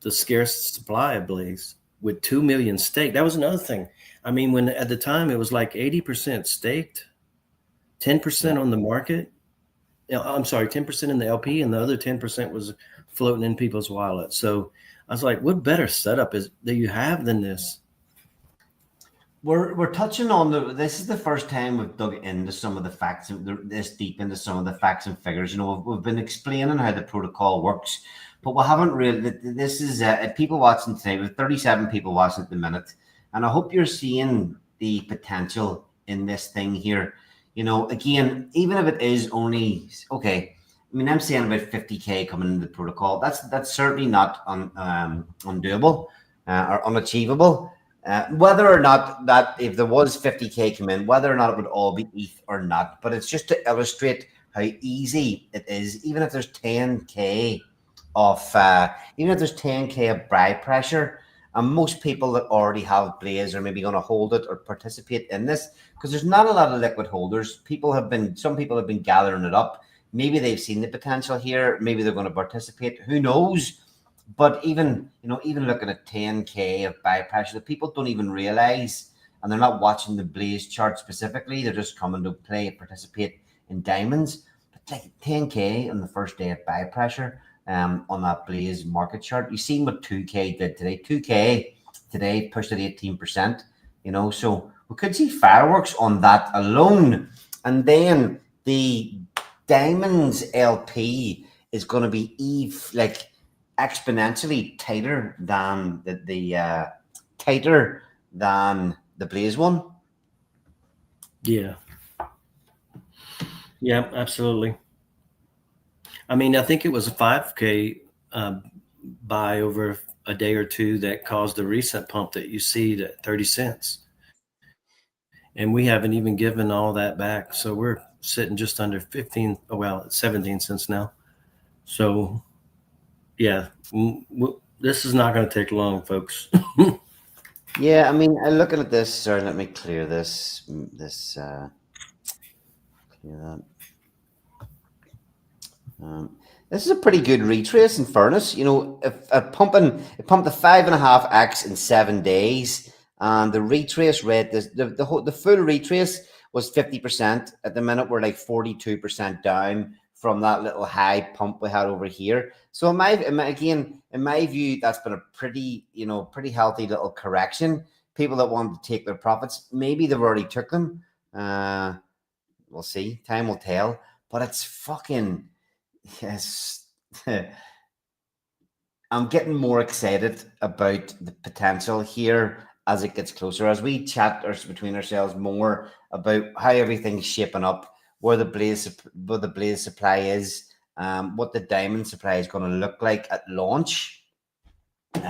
[SPEAKER 5] the scarce supply of blaze with 2 million staked. That was another thing. I mean, when at the time it was like 80% staked, 10% on the market. I'm sorry, 10% in the LP, and the other 10% was floating in people's wallets. So I was like, what better setup is that you have than this?
[SPEAKER 2] We're touching on this is the first time we've dug into some of the facts, this deep into some of the facts and figures. You know, we've been explaining how the protocol works, but we haven't really. This is people watching today. With 37 people watching at the minute, and I hope you're seeing the potential in this thing here. You know, again, even if it is only okay. I mean, I'm saying about 50K coming into the protocol. That's certainly not undoable or unachievable. Whether or not that, if there was 50K come in, whether or not it would all be ETH or not, but it's just to illustrate how easy it is. Even if there's 10K of buy pressure, and most people that already have Blaze are maybe going to hold it or participate in this, because there's not a lot of liquid holders. Some people have been gathering it up. Maybe they've seen the potential here. Maybe they're going to participate. Who knows? But even looking at 10K of buy pressure, that people don't even realize, and they're not watching the Blaze chart specifically. They're just coming to participate in diamonds. But like 10K on the first day of buy pressure on that Blaze market chart. You've seen what 2K did today. 2K today pushed at 18%. You know, so we could see fireworks on that alone, and then the diamonds LP is going to be exponentially tighter than the Blaze one.
[SPEAKER 5] Yeah, absolutely. I mean, I think it was a 5K buy over a day or two that caused the recent pump that you see at 30 cents. And we haven't even given all that back. So we're sitting just under 17 cents now. So yeah, this is not going to take long, folks.
[SPEAKER 2] Yeah, I mean, looking at this, sorry, let me clear this. Clear that. This is a pretty good retrace, in fairness. You know, if it pumped the 5.5x in 7 days, and the retrace rate, the full retrace was 50%. At the minute, we're like 42% down from that little high pump we had over here. So in my view, that's been a pretty healthy little correction. People that want to take their profits, maybe they've already took them. We'll see. Time will tell. But it's fucking, yes. I'm getting more excited about the potential here as it gets closer, as we chat between ourselves more about how everything's shaping up, where the Blaze supply is, what the diamond supply is going to look like at launch. You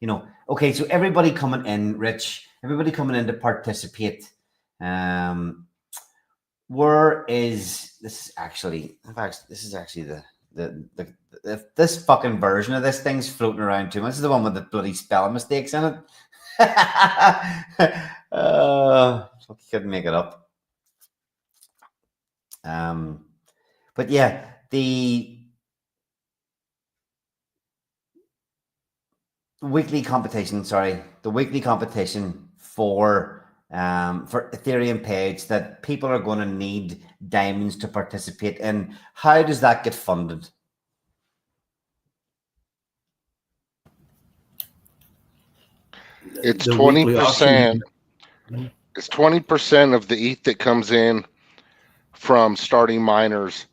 [SPEAKER 2] know, okay, so everybody coming in, Rich, everybody coming in to participate. Where is this? This is actually this fucking version of this thing's floating around too much. This is the one with the bloody spelling mistakes in it. Couldn't make it up. But yeah, the weekly competition for Ethereum page that people are going to need diamonds to participate in. How does that get funded?
[SPEAKER 4] It's 20%. It's 20% of the ETH that comes in from starting miners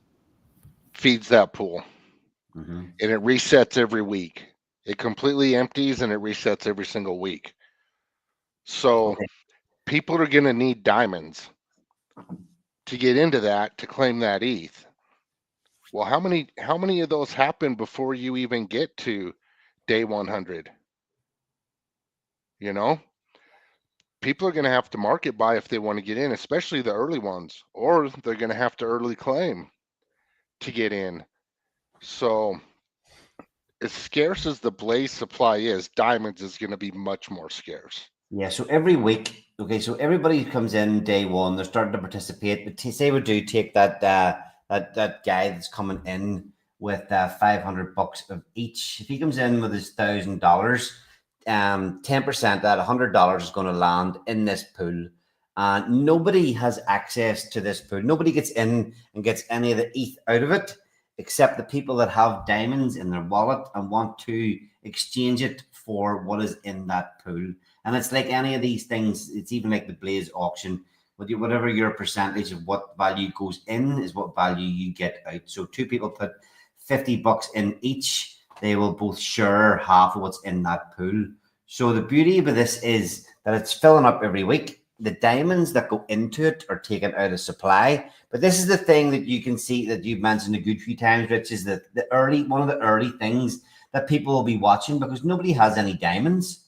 [SPEAKER 4] feeds that pool. Mm-hmm. And it resets every week. It completely empties and it resets every single week. So people are going to need diamonds to get into that, to claim that ETH. Well, how many of those happen before you even get to day 100? You know, people are going to have to market buy if they want to get in, especially the early ones, or they're going to have to early claim to get in. So as scarce as the Blaze supply is, diamonds is going to be much more scarce.
[SPEAKER 2] Yeah, so every week, okay, so everybody who comes in day one, they're starting to participate. But say we do take that that guy that's coming in with $500 of each. If he comes in with his $1,000, 10% that $100 is going to land in this pool. And nobody has access to this pool. Nobody gets in and gets any of the ETH out of it, except the people that have diamonds in their wallet and want to exchange it for what is in that pool. And it's like any of these things. It's even like the Blaze auction. Whatever your percentage of what value goes in is what value you get out. So two people put $50 in each. They will both share half of what's in that pool. So the beauty of this is that it's filling up every week. The diamonds that go into it are taken out of supply. But this is the thing that you can see that you've mentioned a good few times, Rich, is that one of the early things that people will be watching, because nobody has any diamonds.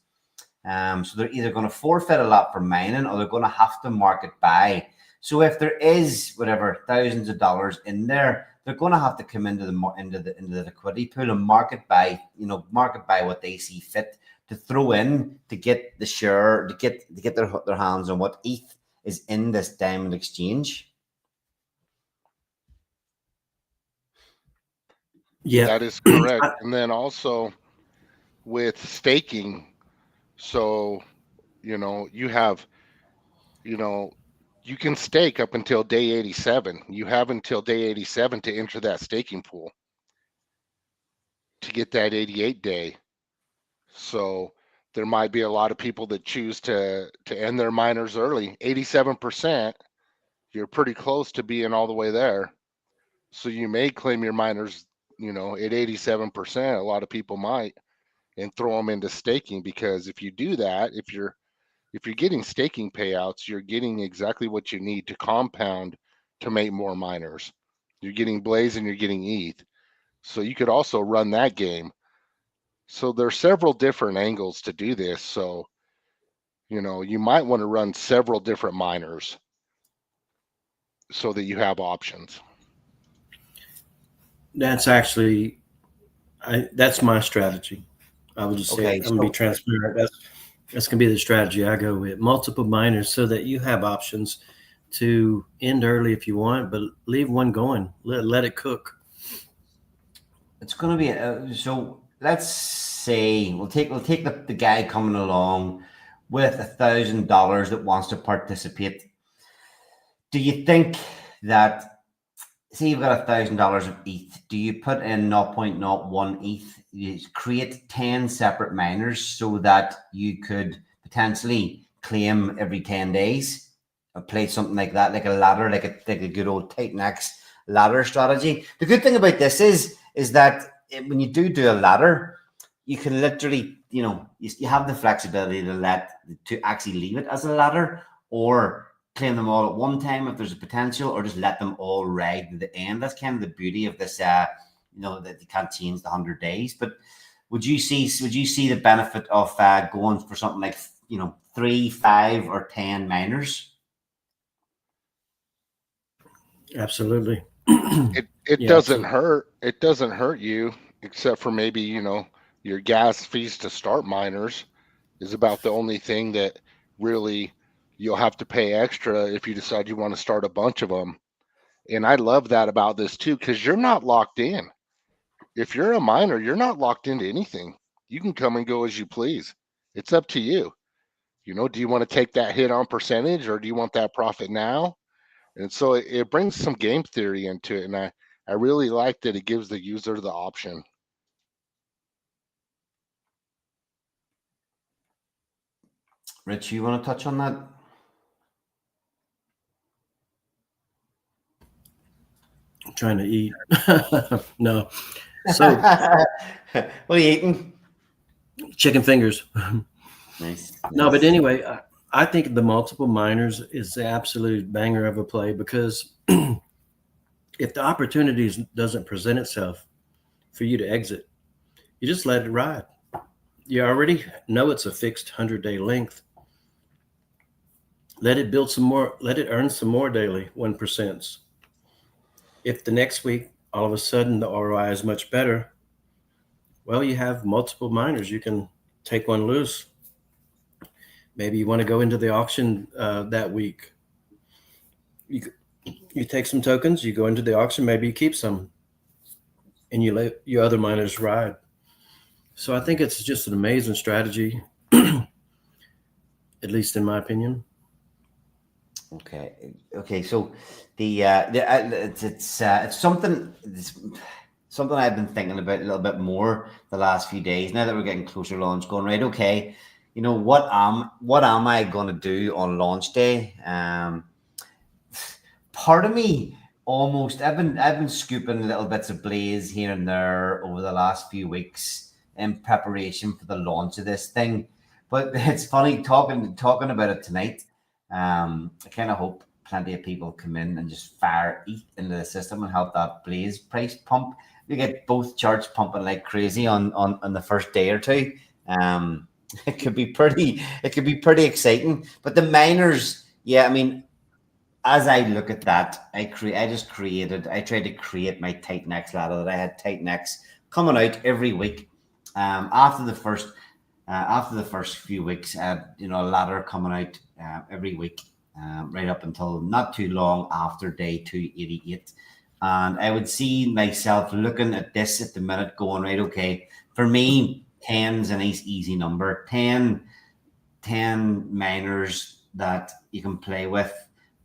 [SPEAKER 2] So they're either going to forfeit a lot for mining, or they're going to have to market buy. So if there is whatever thousands of dollars in there, they're going to have to come into the liquidity pool and market buy what they see fit to throw in to get the share, to get their hands on what ETH is in this diamond exchange.
[SPEAKER 5] Yeah,
[SPEAKER 4] that is correct. And then also with staking, so you have, you can stake up until day 87. You have until day 87 to enter that staking pool to get that 88 day. So there might be a lot of people that choose to end their miners early. 87%, you're pretty close to being all the way there. So you may claim your miners, at 87%. A lot of people might, and throw them into staking, because if you do that, if you're getting staking payouts, you're getting exactly what you need to compound to make more miners. You're getting Blaze and you're getting ETH. So you could also run that game. So there's several different angles to do this. So, you might want to run several different miners so that you have options.
[SPEAKER 5] That's actually, that's my strategy. I would just say, I'm going to be transparent. That's going to be the strategy I go with. Multiple miners so that you have options to end early if you want, but leave one going. Let it cook.
[SPEAKER 2] It's going to be so. Let's say we'll take the guy coming along with $1,000 that wants to participate. Do you think that, say you've got $1,000 of ETH, do you put in 0.01 ETH? You create 10 separate miners so that you could potentially claim every 10 days, or play something like that, like a ladder, like a good old TITANX ladder strategy. The good thing about this is that when you do a ladder, you can literally, you have the flexibility to actually leave it as a ladder, or claim them all at one time if there's a potential, or just let them all ride to the end. That's kind of the beauty of this, that you can't change the 100 days. But would you see the benefit of going for something like 3, 5, or 10 miners?
[SPEAKER 5] Absolutely.
[SPEAKER 4] It doesn't hurt. It doesn't hurt you, except for maybe, your gas fees to start miners is about the only thing that really you'll have to pay extra if you decide you want to start a bunch of them. And I love that about this too, because you're not locked in. If you're a miner, you're not locked into anything. You can come and go as you please. It's up to you. Do you want to take that hit on percentage, or do you want that profit now? And so it brings some game theory into it. And I really like that it gives the user the option.
[SPEAKER 2] Rich, you want to touch on that?
[SPEAKER 5] I'm trying to eat. No. So
[SPEAKER 2] what are you eating?
[SPEAKER 5] Chicken fingers.
[SPEAKER 2] Nice.
[SPEAKER 5] No, but anyway, I think the multiple miners is the absolute banger of a play, because if the opportunity doesn't present itself for you to exit, you just let it ride. You already know it's a fixed 100-day length. Let it build some more, let it earn some more daily 1%. If the next week, all of a sudden the ROI is much better, well, you have multiple miners. You can take one loose. Maybe you want to go into the auction that week. You take some tokens, you go into the auction, maybe you keep some, and you let your other miners ride. So I think it's just an amazing strategy, at least in my opinion.
[SPEAKER 2] Okay. So it's something. Something I've been thinking about a little bit more the last few days. Now that we're getting closer to launch, going right. Okay, what am I going to do on launch day? Part of me almost I've been scooping little bits of blaze here and there over the last few weeks in preparation for the launch of this thing. But it's funny talking about it tonight. I kind of hope plenty of people come in and just fire ETH into the system and help that blaze price pump. You get both charts pumping like crazy on the first day or two. Um, it could be pretty exciting. But the miners, yeah, I mean, as I look at that, I tried to create my TITANX ladder that I had TITANX coming out every week. After the first few weeks, I had a ladder coming out every week, right up until not too long after day 288. And I would see myself looking at this at the minute, going, right, okay, for me, 10's a nice easy number. 10 miners that you can play with,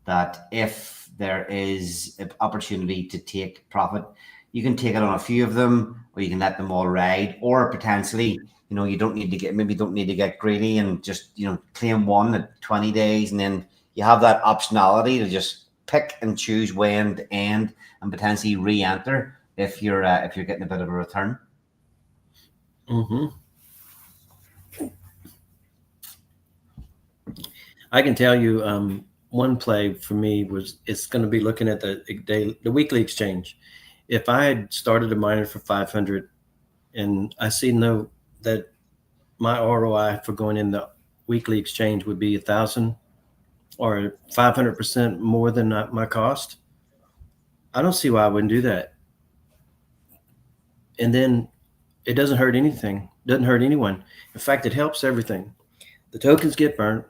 [SPEAKER 2] that if there is an opportunity to take profit, you can take it on a few of them, or you can let them all ride, or potentially, you don't need to get greedy and just, claim one at 20 days. And then you have that optionality to just pick and choose when to end and potentially re-enter if you're getting a bit of a return.
[SPEAKER 5] Mm-hmm. I can tell you, one play for me it's going to be looking at the weekly exchange. If I had started a miner for 500 and I see that my ROI for going in the weekly exchange would be 1,000 or 500% more than my cost, I don't see why I wouldn't do that. And then it doesn't hurt anything, doesn't hurt anyone. In fact, it helps everything. The tokens get burnt.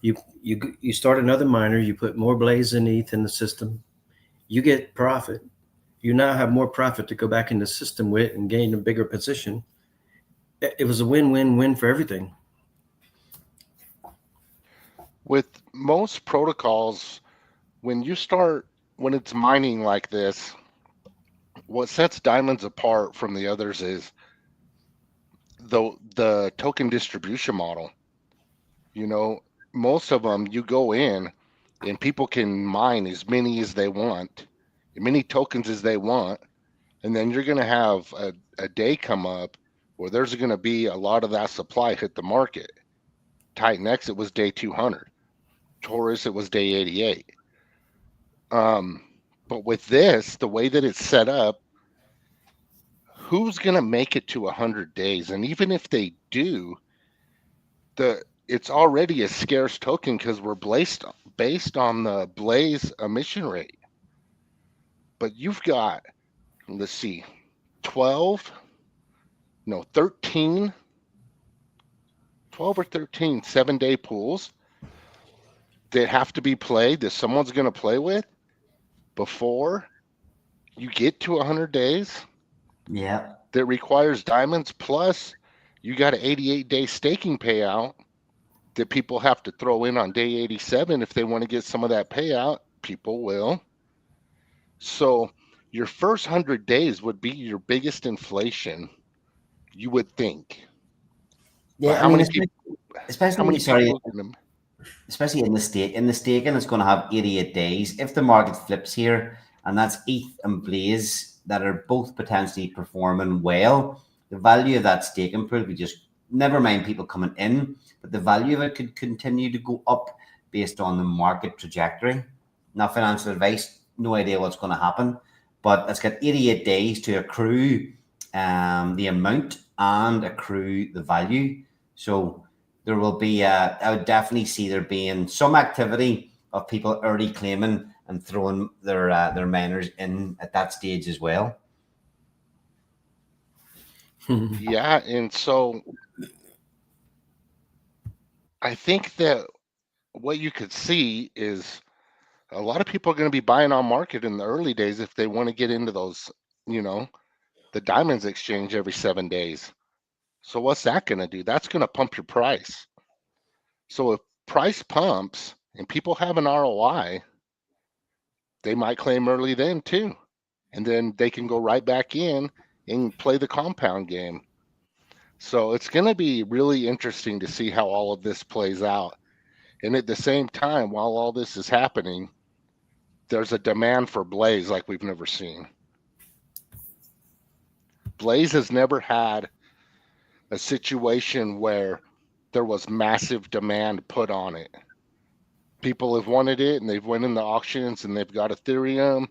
[SPEAKER 5] You start another miner, you put more blaze and ETH in the system, you get profit. You now have more profit to go back in the system with and gain a bigger position. It was a win-win-win for everything.
[SPEAKER 4] With most protocols, when it's mining like this, what sets diamonds apart from the others is the token distribution model. Most of them, you go in and people can mine as many as they want, as many tokens as they want, and then you're going to have a day come up where there's going to be a lot of that supply hit the market. TITANX, it was day 200. Taurus, it was day 88. But with this, the way that it's set up, who's going to make it to 100 days? And even if they do, it's already a scarce token because we're based on the blaze emission rate. But you've got, let's see, 12 or 13 7-day pools that have to be played, that someone's going to play with before you get to 100 days.
[SPEAKER 2] Yeah.
[SPEAKER 4] That requires diamonds, plus you got an 88-day staking payout that people have to throw in on day 87. If they want to get some of that payout, people will. So your first 100 days would be your biggest inflation, you would think.
[SPEAKER 2] Yeah,
[SPEAKER 4] how many people?
[SPEAKER 2] Especially in the staking, it's going to have 88 days. If the market flips here, and that's ETH and Blaze that are both potentially performing well, the value of that staking pool could just, never mind people coming in, but the value of it could continue to go up based on the market trajectory. Not financial advice, no idea what's going to happen, but it's got 88 days to accrue the amount and accrue the value. So there will be, I would definitely see there being some activity of people already claiming and throwing their miners in at that stage as well.
[SPEAKER 4] Yeah, and so I think that what you could see is a lot of people are going to be buying on market in the early days if they want to get into those, the diamonds exchange every 7 days. So what's that going to do? That's going to pump your price. So if price pumps and people have an ROI, they might claim early then too. And then they can go right back in and play the compound game. So it's going to be really interesting to see how all of this plays out. And at the same time, while all this is happening, there's a demand for Blaze like we've never seen. Blaze has never had a situation where there was massive demand put on it. People have wanted it, and they've went in the auctions, and they've got Ethereum,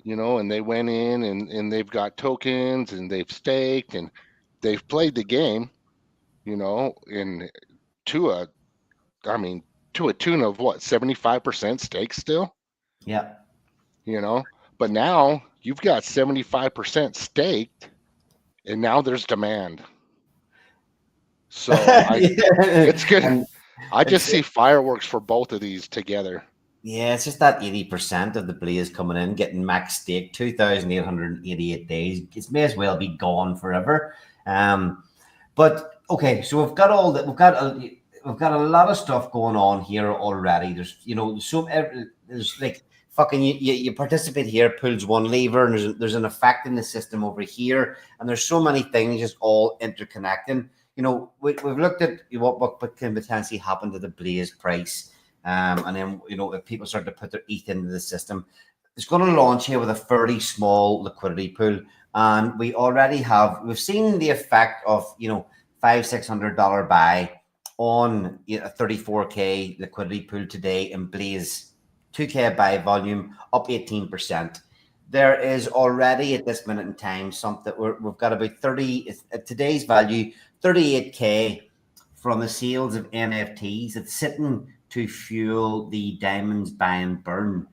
[SPEAKER 4] and they went in and they've got tokens, and they've staked, and they've played the game, to a tune of what, 75% stake still?
[SPEAKER 2] Yeah.
[SPEAKER 4] But now you've got 75% staked, and now there's demand. So it's good.
[SPEAKER 2] And
[SPEAKER 4] I just see fireworks for both of these together.
[SPEAKER 2] yeah, it's just that 80% of the Blaze coming in, getting max stake, 2,888 days. It may as well be gone forever. But okay, so we've got all that. We've got a lot of stuff going on here already. There's there's like fucking you participate here, pulls one lever, and there's an effect in the system over here, and there's so many things just all interconnecting. We've looked at what can potentially happen to the Blaze price. And then, if people start to put their ETH into the system, it's going to launch here with a fairly small liquidity pool. And we've seen the effect of, $500-$600 buy on a 34K liquidity pool today in Blaze, 2K buy volume up 18%. There is already at this minute in time something we've got about 30 at today's value, 38K from the sales of NFTs. It's sitting to fuel the diamonds buy and burn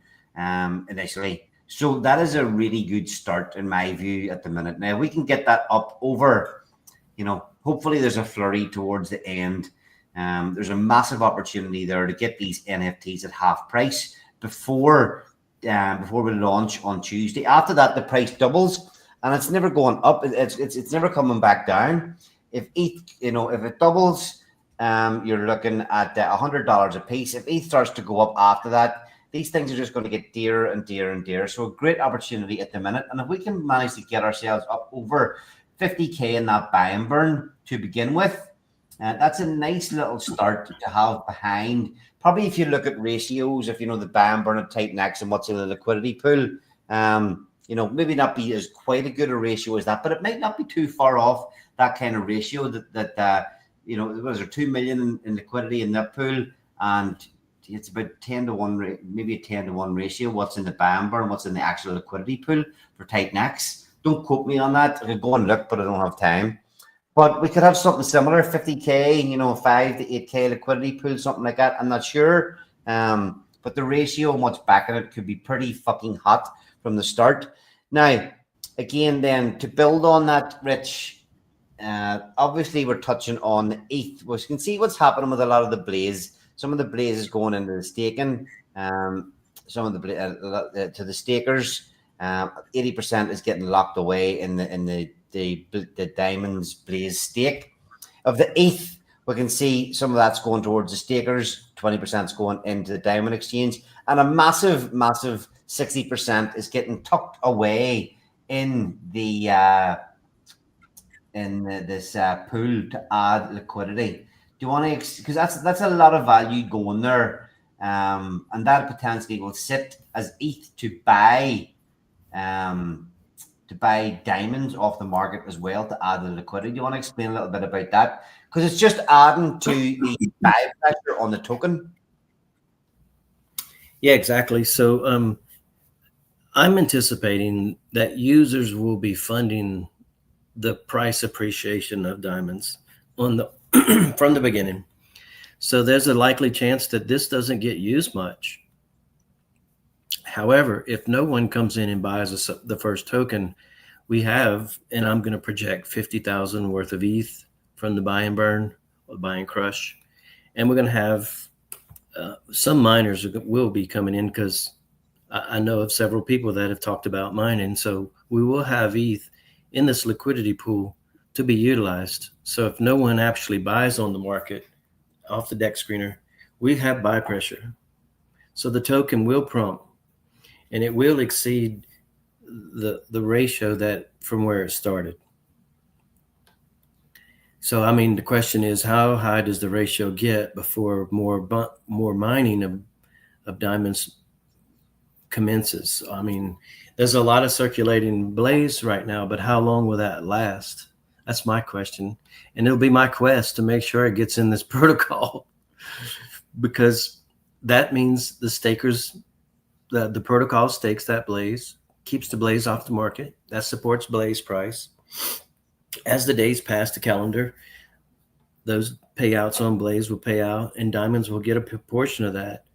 [SPEAKER 2] initially. So that is a really good start in my view at the minute. Now we can get that up over, hopefully there's a flurry towards the end. There's a massive opportunity there to get these NFTs at half price before we launch on Tuesday. After that, the price doubles and it's never going up. It's never coming back down. If ETH, if it doubles, you're looking at $100 a piece. If ETH starts to go up after that, these things are just going to get dearer and dearer and dearer. So a great opportunity at the minute. And if we can manage to get ourselves up over 50K in that buy and burn to begin with, that's a nice little start to have behind. Probably if you look at ratios, if the buy and burn at TITANX and what's in the liquidity pool, maybe not be as quite a good a ratio as that, but it might not be too far off that kind of ratio that was there 2 million in liquidity in that pool, and it's about 10 to 1, maybe a 10 to 1 ratio. What's in the buy and burn, what's in the actual liquidity pool for TITANX? Don't quote me on that. I could go and look, but I don't have time. But we could have something similar, 50K, 5 to 8K liquidity pool, something like that. I'm not sure. But the ratio and what's backing it could be pretty fucking hot from the start. Now, again, then to build on that, Rich, obviously we're touching on ETH. We can see what's happening with a lot of the Blaze. Some of the Blaze is going into the staking. Some of the to the stakers. 80% is getting locked away in the diamonds Blaze stake. Of the ETH, we can see some of that's going towards the stakers. 20% is going into the diamond exchange, and a massive 60% is getting tucked away in the this pool to add liquidity. Do you want to, because that's a lot of value going there, and that potentially will sit as ETH to buy diamonds off the market as well to add the liquidity. Do you want to explain a little bit about that? Because it's just adding to the buy pressure on the token.
[SPEAKER 5] Yeah, exactly. So I'm anticipating that users will be funding the price appreciation of diamonds on the from the beginning. So there's a likely chance that this doesn't get used much. However, if no one comes in and buys the first token, we have, and I'm going to project 50,000 worth of ETH from the buy and burn or buy and crush, and we're going to have some miners will be coming in, because I know of several people that have talked about mining. So we will have ETH in this liquidity pool to be utilized. So if no one actually buys on the market off the deck screener, we have buy pressure. So the token will prompt, and it will exceed the ratio that from where it started. So, I mean, the question is, how high does the ratio get before more mining of diamonds commences? I mean, there's a lot of circulating blaze right now, but how long will that last? That's my question. And it'll be my quest to make sure it gets in this protocol, because that means the stakers, the protocol stakes that blaze, keeps the blaze off the market. That supports blaze price. As the days pass the calendar, those payouts on blaze will pay out, and diamonds will get a proportion of that.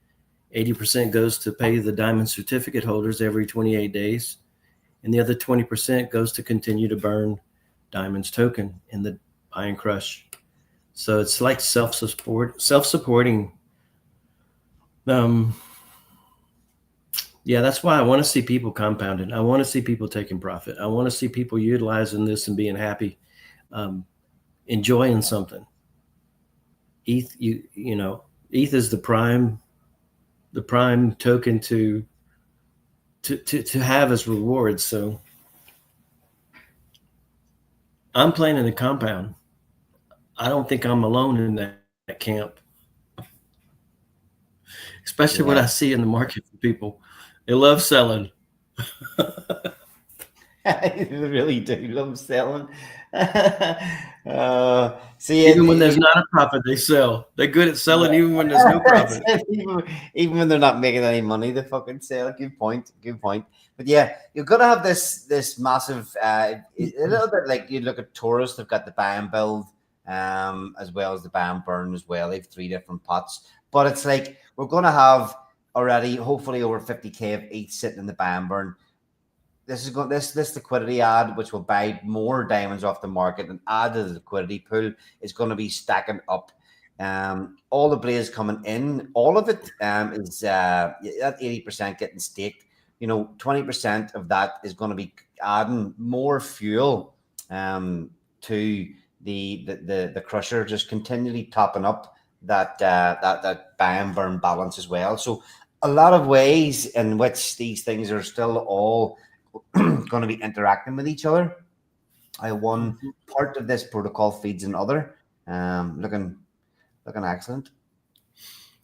[SPEAKER 5] 80% goes to pay the diamond certificate holders every 28 days, and the other 20% goes to continue to burn diamonds token in the buy and crush. So it's like self-supporting. Yeah, that's why I want to see people compounding. I want to see people taking profit. I want to see people utilizing this and being happy, enjoying something. ETH, you know, ETH is the prime token to have as rewards. So I'm planning to compound. I don't think I'm alone in that camp, especially what I see in the market for people. They love selling.
[SPEAKER 2] They really do love selling.
[SPEAKER 5] Even when there's not a profit, they sell. They're good at selling even when there's no profit.
[SPEAKER 2] even when they're not making any money, they fucking sell. Good point. But yeah, you're gonna have this massive, a little bit like you look at Taurus. They've got the buy and build, as well as the buy and burn as well. They've 3 different pots. But it's like we're gonna have already hopefully over 50K of each sitting in the buy and burn. This liquidity ad, which will buy more diamonds off the market and add to the liquidity pool, is going to be stacking up. All the blaze coming in, all of it is that 80% getting staked. 20% of that is going to be adding more fuel to the crusher, just continually topping up that buy and burn balance as well. So a lot of ways in which these things are still all going to be interacting with each other. One part of this protocol feeds another. Looking excellent.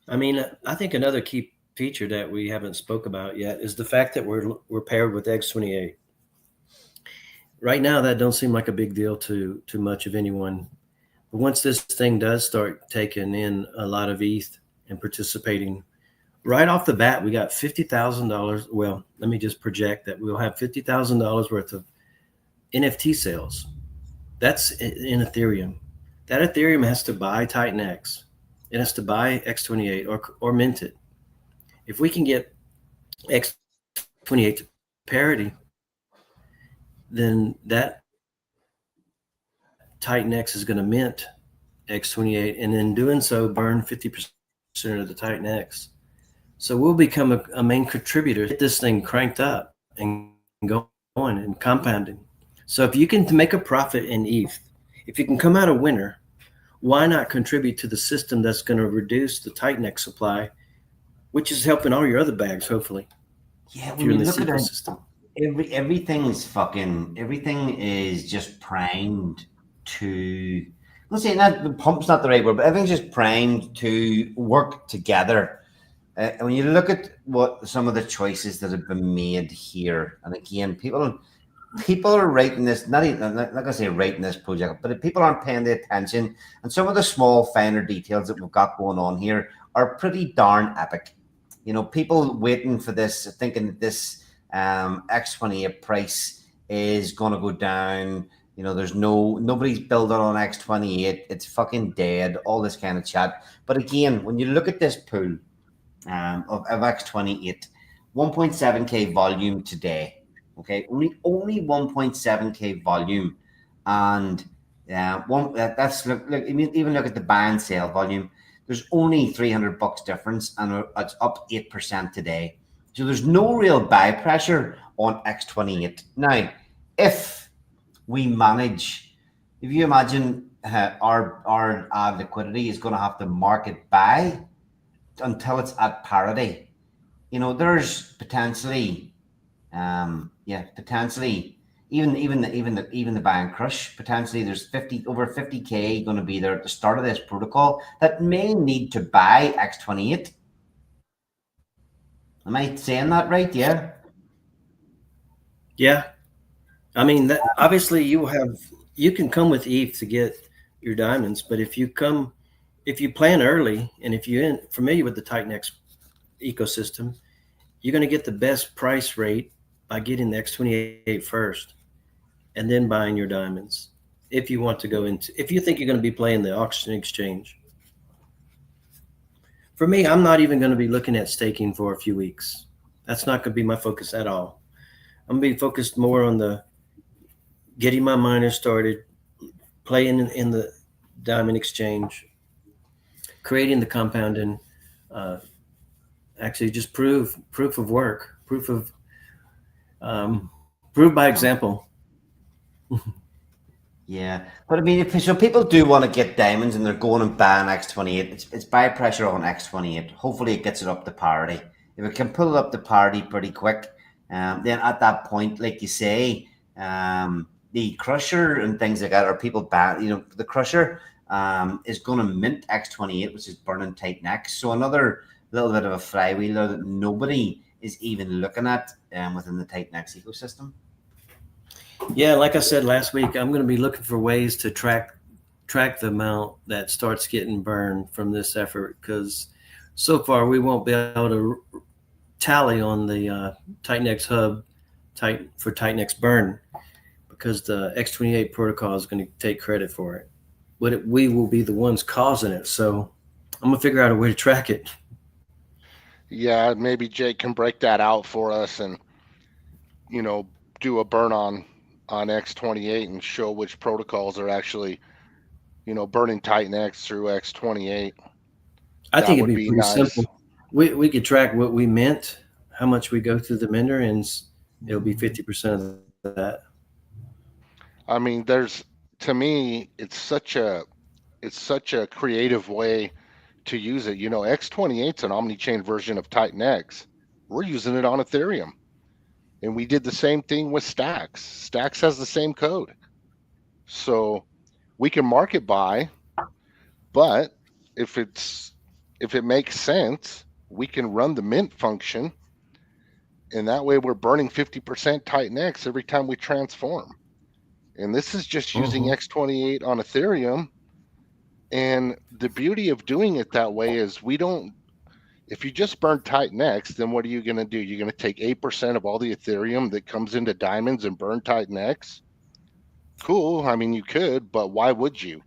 [SPEAKER 5] I mean, I think another key feature that we haven't spoke about yet is the fact that we're paired with X28. Right now, that don't seem like a big deal to much of anyone. But once this thing does start taking in a lot of ETH and participating, right off the bat, we got $50,000. Well, let me just project that we'll have $50,000 worth of NFT sales. That's in Ethereum. That Ethereum has to buy TITANX. It has to buy X28 or mint it. If we can get X28 to parity, then that TITANX is going to mint X28, and in doing so, burn 50% of the TITANX. So we'll become a main contributor, get this thing cranked up and going and compounding. So if you can make a profit in ETH, if you can come out a winner, why not contribute to the system that's going to reduce the TITANX supply, which is helping all your other bags, hopefully.
[SPEAKER 2] Yeah, when you look at it, everything is just primed to, let's say, not the pump's not the right word, but everything's just primed to work together. And when you look at what some of the choices that have been made here, and again, people are writing this, not gonna say writing this project, but if people aren't paying the attention, and some of the small finer details that we've got going on here are pretty darn epic. People waiting for this, thinking that this X28 price is gonna go down. There's nobody's building on X28. It's fucking dead. All this kind of chat. But again, when you look at this pool of X28, 1.7K volume today. Okay, only 1.7K volume, and that's look. Even look at the buy and sell volume. There's only $300 difference, and it's up 8% today. So there's no real buy pressure on X28. Now, if we manage, if you imagine our ad liquidity is going to have to market buy until it's at parity, you know, there's potentially, potentially even the buy and crush, potentially there's over 50K going to be there at the start of this protocol that may need to buy X28. Am I saying that right? Yeah.
[SPEAKER 5] Yeah. I mean, that obviously you can come with ETH to get your diamonds, but if you plan early, and if you're familiar with the TITANX ecosystem, you're going to get the best price rate by getting the X28 first and then buying your diamonds. If you want to go into, if you think you're going to be playing the auction exchange. For me, I'm not even going to be looking at staking for a few weeks. That's not going to be my focus at all. I'm going to be focused more on the getting my miners started, playing in the diamond exchange, creating the compounding, actually just proof of work, prove by example.
[SPEAKER 2] Yeah, but I mean, so people do want to get diamonds and they're going and buying X28. It's buy pressure on X28. Hopefully, it gets it up to parity. If it can pull it up to parity pretty quick, then at that point, like you say, the crusher and things like that, or people buy, you know, the crusher is going to mint X28, which is burning TITANX. So another little bit of a flywheel there that nobody is even looking at within the TITANX ecosystem.
[SPEAKER 5] Yeah, like I said last week, I'm going to be looking for ways to track the amount that starts getting burned from this effort, because so far we won't be able to tally on the TITANX hub for TITANX burn, because the X28 protocol is going to take credit for it, but we will be the ones causing it. So I'm going to figure out a way to track it.
[SPEAKER 4] Yeah, maybe Jake can break that out for us and, you know, do a burn on X28 and show which protocols are actually, you know, burning TITANX through X28.
[SPEAKER 5] I think it'd be pretty simple. We could track what we mint, how much we go through the mender, and it'll be 50% of that.
[SPEAKER 4] I mean, to me, it's such a creative way to use it. You know, X28's an omni-chain version of TITANX. We're using it on Ethereum. And we did the same thing with Stacks. Stacks has the same code. So we can market buy, but if it makes sense, we can run the mint function. And that way we're burning 50% TITANX every time we transform. And this is just using X28 on Ethereum. And the beauty of doing it that way is if you just burn TITANX, then what are you going to do? You're going to take 8% of all the Ethereum that comes into diamonds and burn TITANX? Cool. I mean, you could, but why would you?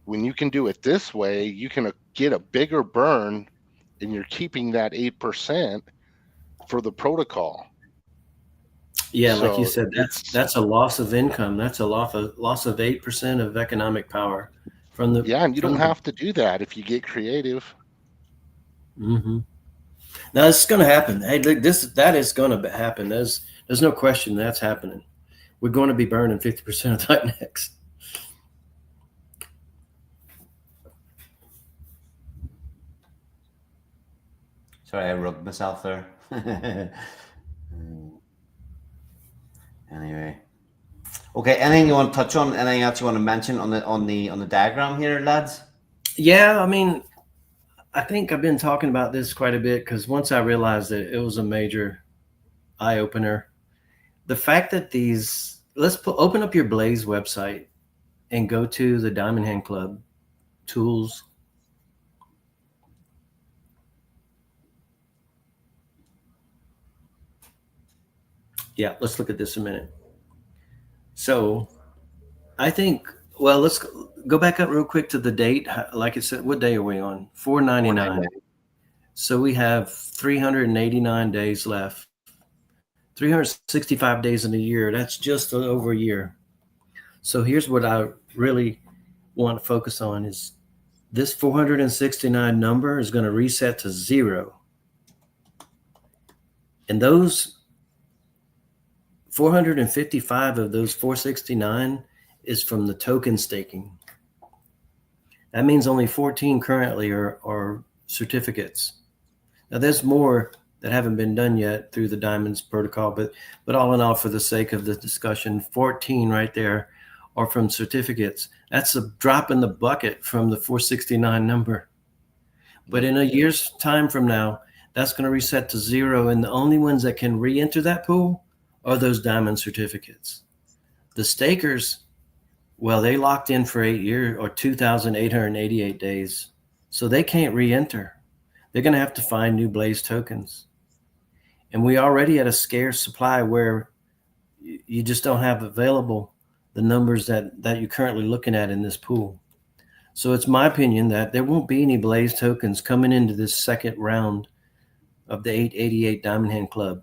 [SPEAKER 4] When you can do it this way, you can get a bigger burn, and you're keeping that 8% for the protocol.
[SPEAKER 5] Yeah, so like you said, that's a loss of income. That's a loss of 8% of economic power from the.
[SPEAKER 4] Yeah, and you don't have to do that if you get creative.
[SPEAKER 5] Mm-hmm. Now it's going to happen. Hey, look, that is going to happen. There's no question that's happening. We're going to be burning 50% of TITANX.
[SPEAKER 2] Sorry, I rubbed myself there. Anyway, okay. Anything you want to touch on? Anything else you want to mention on the diagram here, lads? Yeah,
[SPEAKER 5] I mean, I think I've been talking about this quite a bit, because once I realized that it was a major eye opener, the fact that open up your Blaze website and go to the Diamond Hand Club tools. Yeah, let's look at this a minute. So I think, well, let's go back up real quick to the date. Like I said, what day are we on? 4/99. So we have 389 days left. 365 days in a year. That's just over a year. So here's what I really want to focus on is this 469 number is going to reset to 0. And those 455 of those 469 is from the token staking. That means only 14 currently are certificates. Now there's more that haven't been done yet through the Diamonds protocol, but all in all, for the sake of the discussion, 14 right there are from certificates. That's a drop in the bucket from the 469 number. But in a year's time from now, that's going to reset to 0. And the only ones that can re-enter that pool are those diamond certificates. The stakers, well, they locked in for 8 years or 2,888 days. So they can't re-enter. They're going to have to find new Blaze tokens. And we already had a scarce supply where you just don't have available the numbers that you're currently looking at in this pool. So it's my opinion that there won't be any Blaze tokens coming into this second round of the 888 Diamond Hand Club.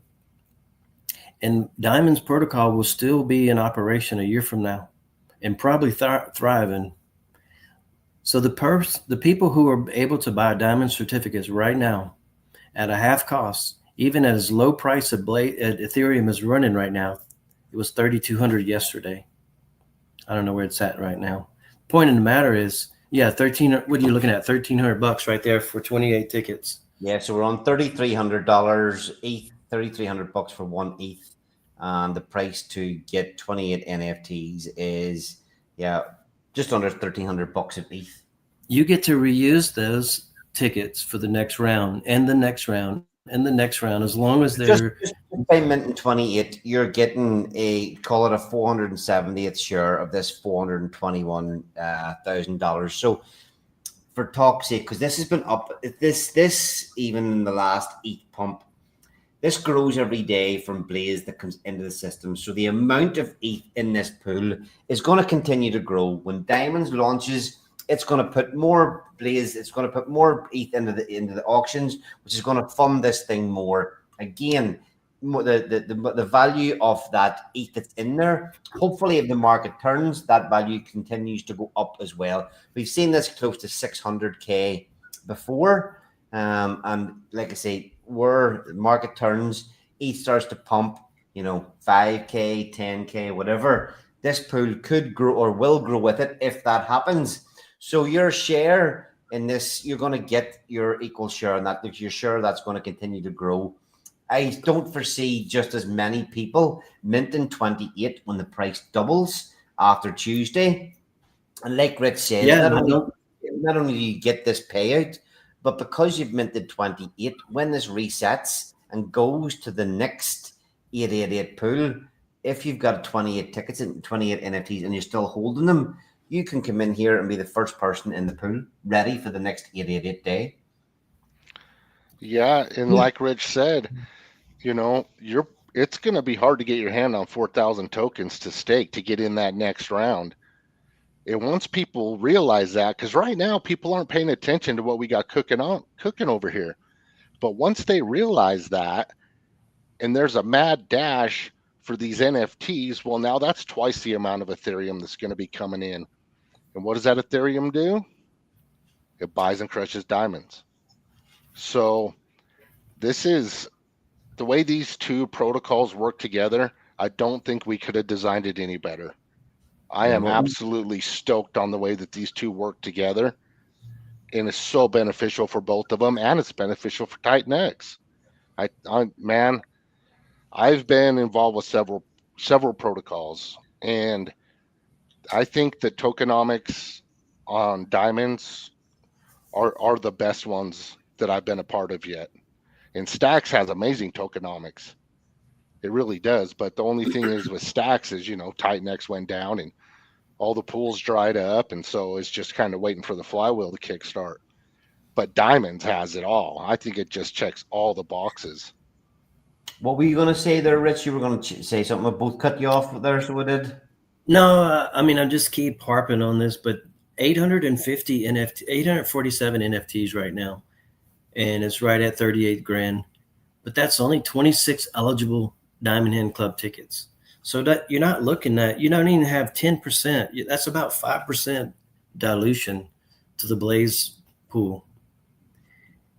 [SPEAKER 5] And Diamonds protocol will still be in operation a year from now and probably thriving. So the people who are able to buy diamond certificates right now at a half cost, even at as low price of Ethereum is running right now, it was 3,200 yesterday. I don't know where it's at right now. Point in the matter is, yeah, what are you looking at? $1,300 right there for 28 tickets.
[SPEAKER 2] Yeah, so we're on $3,300 ETH, $3,300 for 1 ETH, and the price to get 28 NFTs is just under $1,300 at ETH.
[SPEAKER 5] You get to reuse those tickets for the next round and the next round and the next round, as long as they're
[SPEAKER 2] just by minting 28, you're getting call it a 470th share of this $421,000. So for talk's sake, because this has been up, this even in the last ETH pump, this grows every day from Blaze that comes into the system. So the amount of ETH in this pool is going to continue to grow. When Diamonds launches, it's going to put more Blaze, it's going to put more ETH into the auctions, which is going to fund this thing more. Again, the value of that ETH that's in there, hopefully if the market turns, that value continues to go up as well. We've seen this close to 600K before, and like I say, where the market turns, ETH starts to pump, 5K, 10K, whatever. This pool could grow or will grow with it if that happens. So your share in this, you're going to get your equal share, and that your share that's going to continue to grow. I don't foresee just as many people minting 28 when the price doubles after Tuesday. And like Rich says, not only do you get this payout, but because you've minted 28, when this resets and goes to the next 888 pool, if you've got 28 tickets and 28 NFTs and you're still holding them, you can come in here and be the first person in the pool ready for the next 888 day.
[SPEAKER 4] Yeah, and like Rich said, it's going to be hard to get your hand on 4,000 tokens to stake to get in that next round. And once people realize that, because right now people aren't paying attention to what we got cooking over here, but once they realize that, and there's a mad dash for these NFTs, well, now that's twice the amount of Ethereum that's going to be coming in. And what does that Ethereum do? It buys and crushes diamonds. So this is the way these two protocols work together. I don't think we could have designed it any better. I am absolutely stoked on the way that these two work together, and it's so beneficial for both of them, and it's beneficial for TITANX. I've been involved with several protocols, and I think the tokenomics on diamonds are the best ones that I've been a part of yet. And Stacks has amazing tokenomics. It really does. But the only thing is with Stacks is, TITANX went down and all the pools dried up. And so it's just kind of waiting for the flywheel to kickstart. But Diamonds has it all. I think it just checks all the boxes.
[SPEAKER 2] What were you going to say there, Rich? You were going to say something. I both cut you off there, so we did.
[SPEAKER 5] No, I just keep harping on this, but 847 NFTs right now, and it's right at 38 grand. But that's only 26 eligible Diamond Hand Club tickets. So that you're not looking at, you don't even have 10%. That's about 5% dilution to the Blaze pool.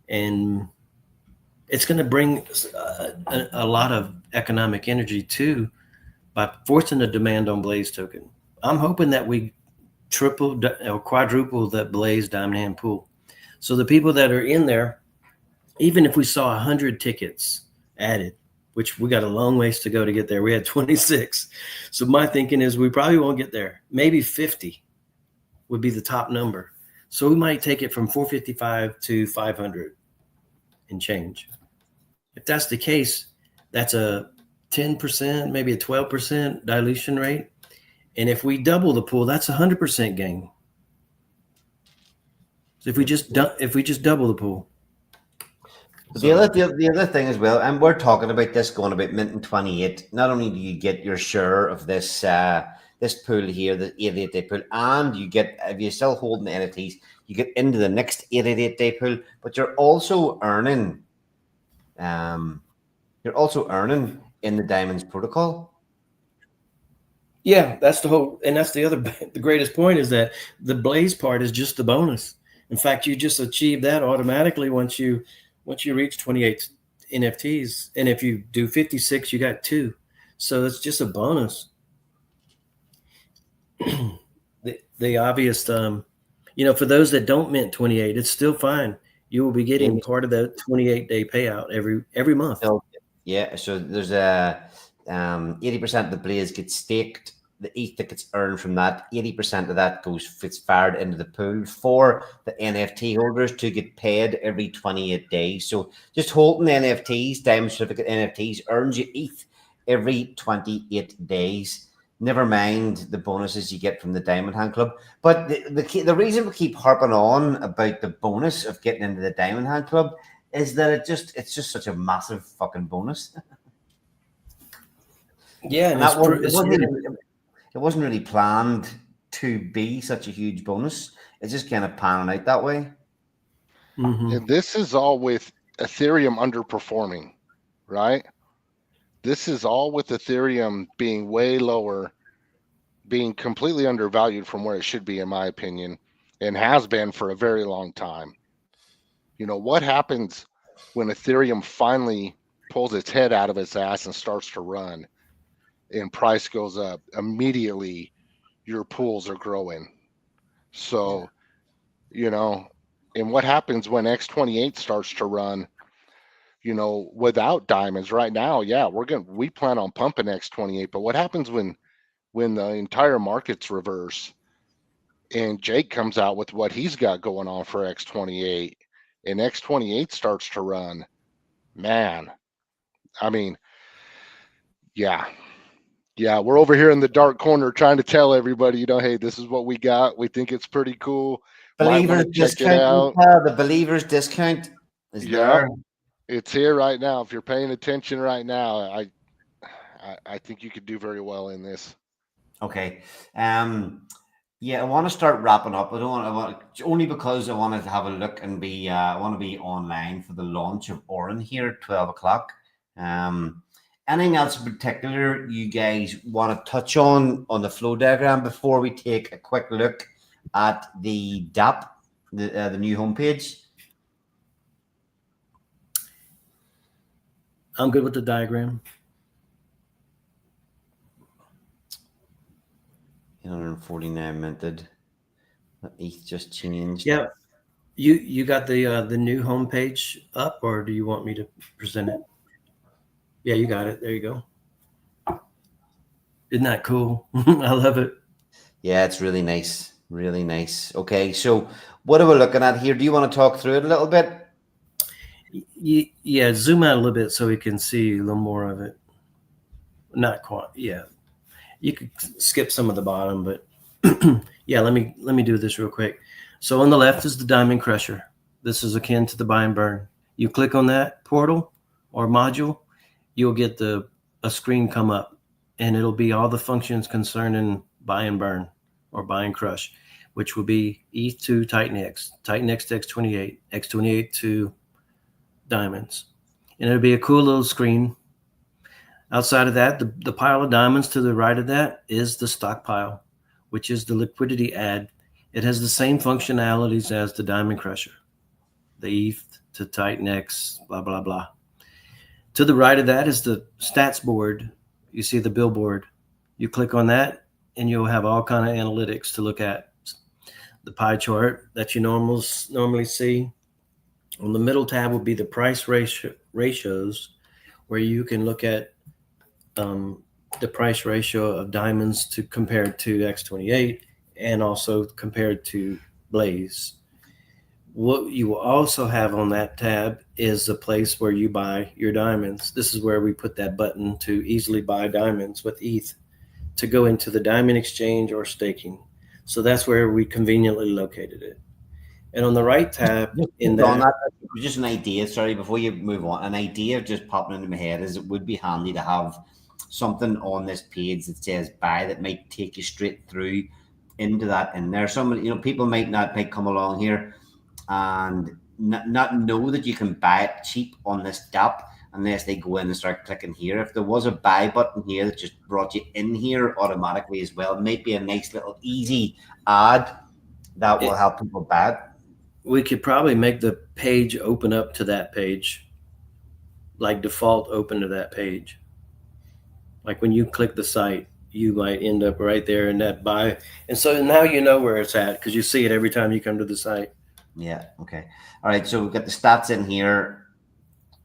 [SPEAKER 5] And it's going to bring a lot of economic energy too by forcing a demand on Blaze token. I'm hoping that we triple or quadruple that Blaze Diamond Hand pool. So the people that are in there, even if we saw 100 tickets added, which we got a long ways to go to get there. We had 26. So my thinking is we probably won't get there. Maybe 50 would be the top number. So we might take it from 455 to 500 and change. If that's the case, that's a 10%, maybe a 12% dilution rate. And if we double the pool, that's 100% gain. So if we just double the pool.
[SPEAKER 2] The other thing as well, and we're talking about this going about minting 28. Not only do you get your share of this this pool here, the 88-day pool, and you get, if you're still holding the NFTs, you get into the next 88-day pool, but you're also earning in the Diamonds protocol.
[SPEAKER 5] Yeah, that's the whole, and that's the greatest point is that the Blaze part is just the bonus. In fact, you just achieve that automatically once you reach 28 NFTs. And if you do 56, you got 2. So it's just a bonus. the obvious, for those that don't mint 28, it's still fine. You will be getting part of the 28-day payout every month.
[SPEAKER 2] So, yeah, so there's a 80% of the Blaze gets staked. The ETH that gets earned from that, 80% of that gets fired into the pool for the NFT holders to get paid every 28 days. So just holding the NFTs, Diamond Certificate NFTs, earns you ETH every 28 days. Never mind the bonuses you get from the Diamond Hand Club. But the reason we keep harping on about the bonus of getting into the Diamond Hand Club is that it's just such a massive fucking bonus.
[SPEAKER 5] Yeah, and
[SPEAKER 2] it wasn't really planned to be such a huge bonus. It's just kind of panning out that way.
[SPEAKER 5] Mm-hmm.
[SPEAKER 4] And this is all with Ethereum underperforming, right? This is all with Ethereum being way lower, being completely undervalued from where it should be, in my opinion, and has been for a very long time. What happens when Ethereum finally pulls its head out of its ass and starts to run? And price goes up immediately, your pools are growing. So, and what happens when X28 starts to run, without diamonds right now? Yeah, we plan on pumping X28, but what happens when the entire market's reverse and Jake comes out with what he's got going on for X28 and X28 starts to run? Man, I mean, yeah, we're over here in the dark corner trying to tell everybody, hey, this is what we got. We think it's pretty cool.
[SPEAKER 2] Believers discount. The Believers discount is there.
[SPEAKER 4] It's here right now. If you're paying attention right now, I think you could do very well in this.
[SPEAKER 2] Okay. Yeah, I want to start wrapping up. Only because I wanted to have a look and I want to be online for the launch of Orin here at 12 o'clock. Anything else in particular you guys want to touch on the flow diagram before we take a quick look at the DApp, the new homepage?
[SPEAKER 5] I'm good with the diagram.
[SPEAKER 2] 149 minted. ETH just changed.
[SPEAKER 5] Yeah. You got the new homepage up, or do you want me to present it? Yeah, you got it. There you go. Isn't that cool? I love it.
[SPEAKER 2] Yeah, it's really nice. Really nice. Okay, so what are we looking at here? Do you want to talk through it a little bit?
[SPEAKER 5] Yeah, zoom out a little bit so we can see a little more of it. Not quite. Yeah, you could skip some of the bottom, but yeah, let me do this real quick. So on the left is the Diamond Crusher. This is akin to the buy and burn. You click on that portal or module, you'll get a screen come up, and it'll be all the functions concerning buy and burn or buy and crush, which will be ETH to TITANX, TITANX to X28, X28 to diamonds. And it'll be a cool little screen. Outside of that, the pile of diamonds to the right of that is the stockpile, which is the liquidity add. It has the same functionalities as the Diamond Crusher, the ETH to TITANX, blah, blah, blah. To the right of that is the stats board. You see the billboard. You click on that and you'll have all kind of analytics to look at. The pie chart that you normally see. On the middle tab would be the price ratios, where you can look at the price ratio of diamonds to compared to X28 and also compared to Blaze. What you will also have on that tab is a place where you buy your diamonds. This is where we put that button to easily buy diamonds with ETH to go into the diamond exchange or staking. So that's where we conveniently located it. And on the right tab in that,
[SPEAKER 2] just an idea, sorry, before you move on, an idea just popping into my head is it would be handy to have something on this page that says buy that might take you straight through into that in there. Some, people might come along here and not know that you can buy it cheap on this DApp unless they go in and start clicking here. If there was a buy button here that just brought you in here automatically as well, it might be a nice little easy ad that will help people buy it.
[SPEAKER 5] We could probably make the page open up to that page, like default open to that page. Like when you click the site, you might end up right there in that buy. And so now you know where it's at because you see it every time you come to the site.
[SPEAKER 2] Yeah. Okay. All right. So we've got the stats in here.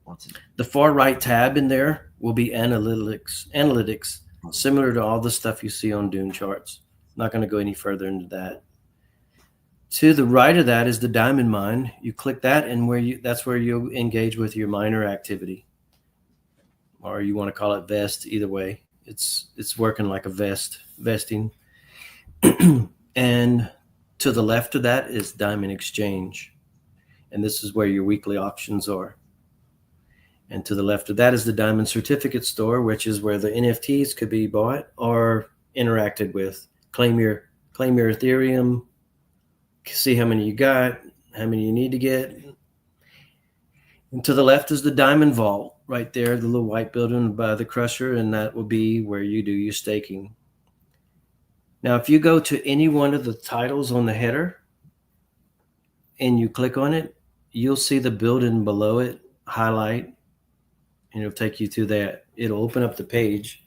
[SPEAKER 2] What's it?
[SPEAKER 5] The far right tab in there will be analytics, similar to all the stuff you see on Dune charts. Not going to go any further into that. To the right of that is the diamond mine. You click that and that's where you engage with your miner activity. Or you want to call it vest, either way. It's working like a vesting. And to the left of that is Diamond Exchange. And this is where your weekly auctions are. And to the left of that is the Diamond Certificate Store, which is where the NFTs could be bought or interacted with. Claim your Ethereum, see how many you got, how many you need to get. And to the left is the Diamond Vault right there, the little white building by the crusher, and that will be where you do your staking. Now, if you go to any one of the titles on the header and you click on it, you'll see the building below it highlight, and it'll take you to that. It'll open up the page.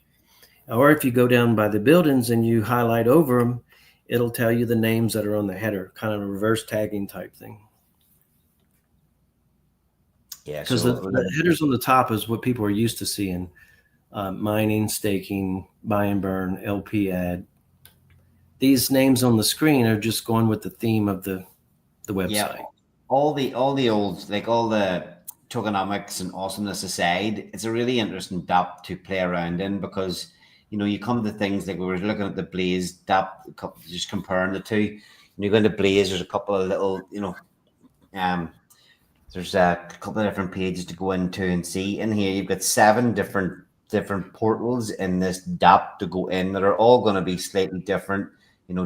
[SPEAKER 5] Or if you go down by the buildings and you highlight over them, it'll tell you the names that are on the header, kind of a reverse tagging type thing. Yeah, because the headers on the top is what people are used to seeing: mining, staking, buy and burn, LP ad. These names on the screen are just going with the theme of the website. Yeah.
[SPEAKER 2] All the old, like all the tokenomics and awesomeness aside, it's a really interesting DApp to play around in because you come to things like we were looking at the Blaze DApp, just comparing the two. When you go into Blaze, there's a couple of little, there's a couple of different pages to go into and see. In here, you've got 7 different portals in this DApp to go in that are all going to be slightly different.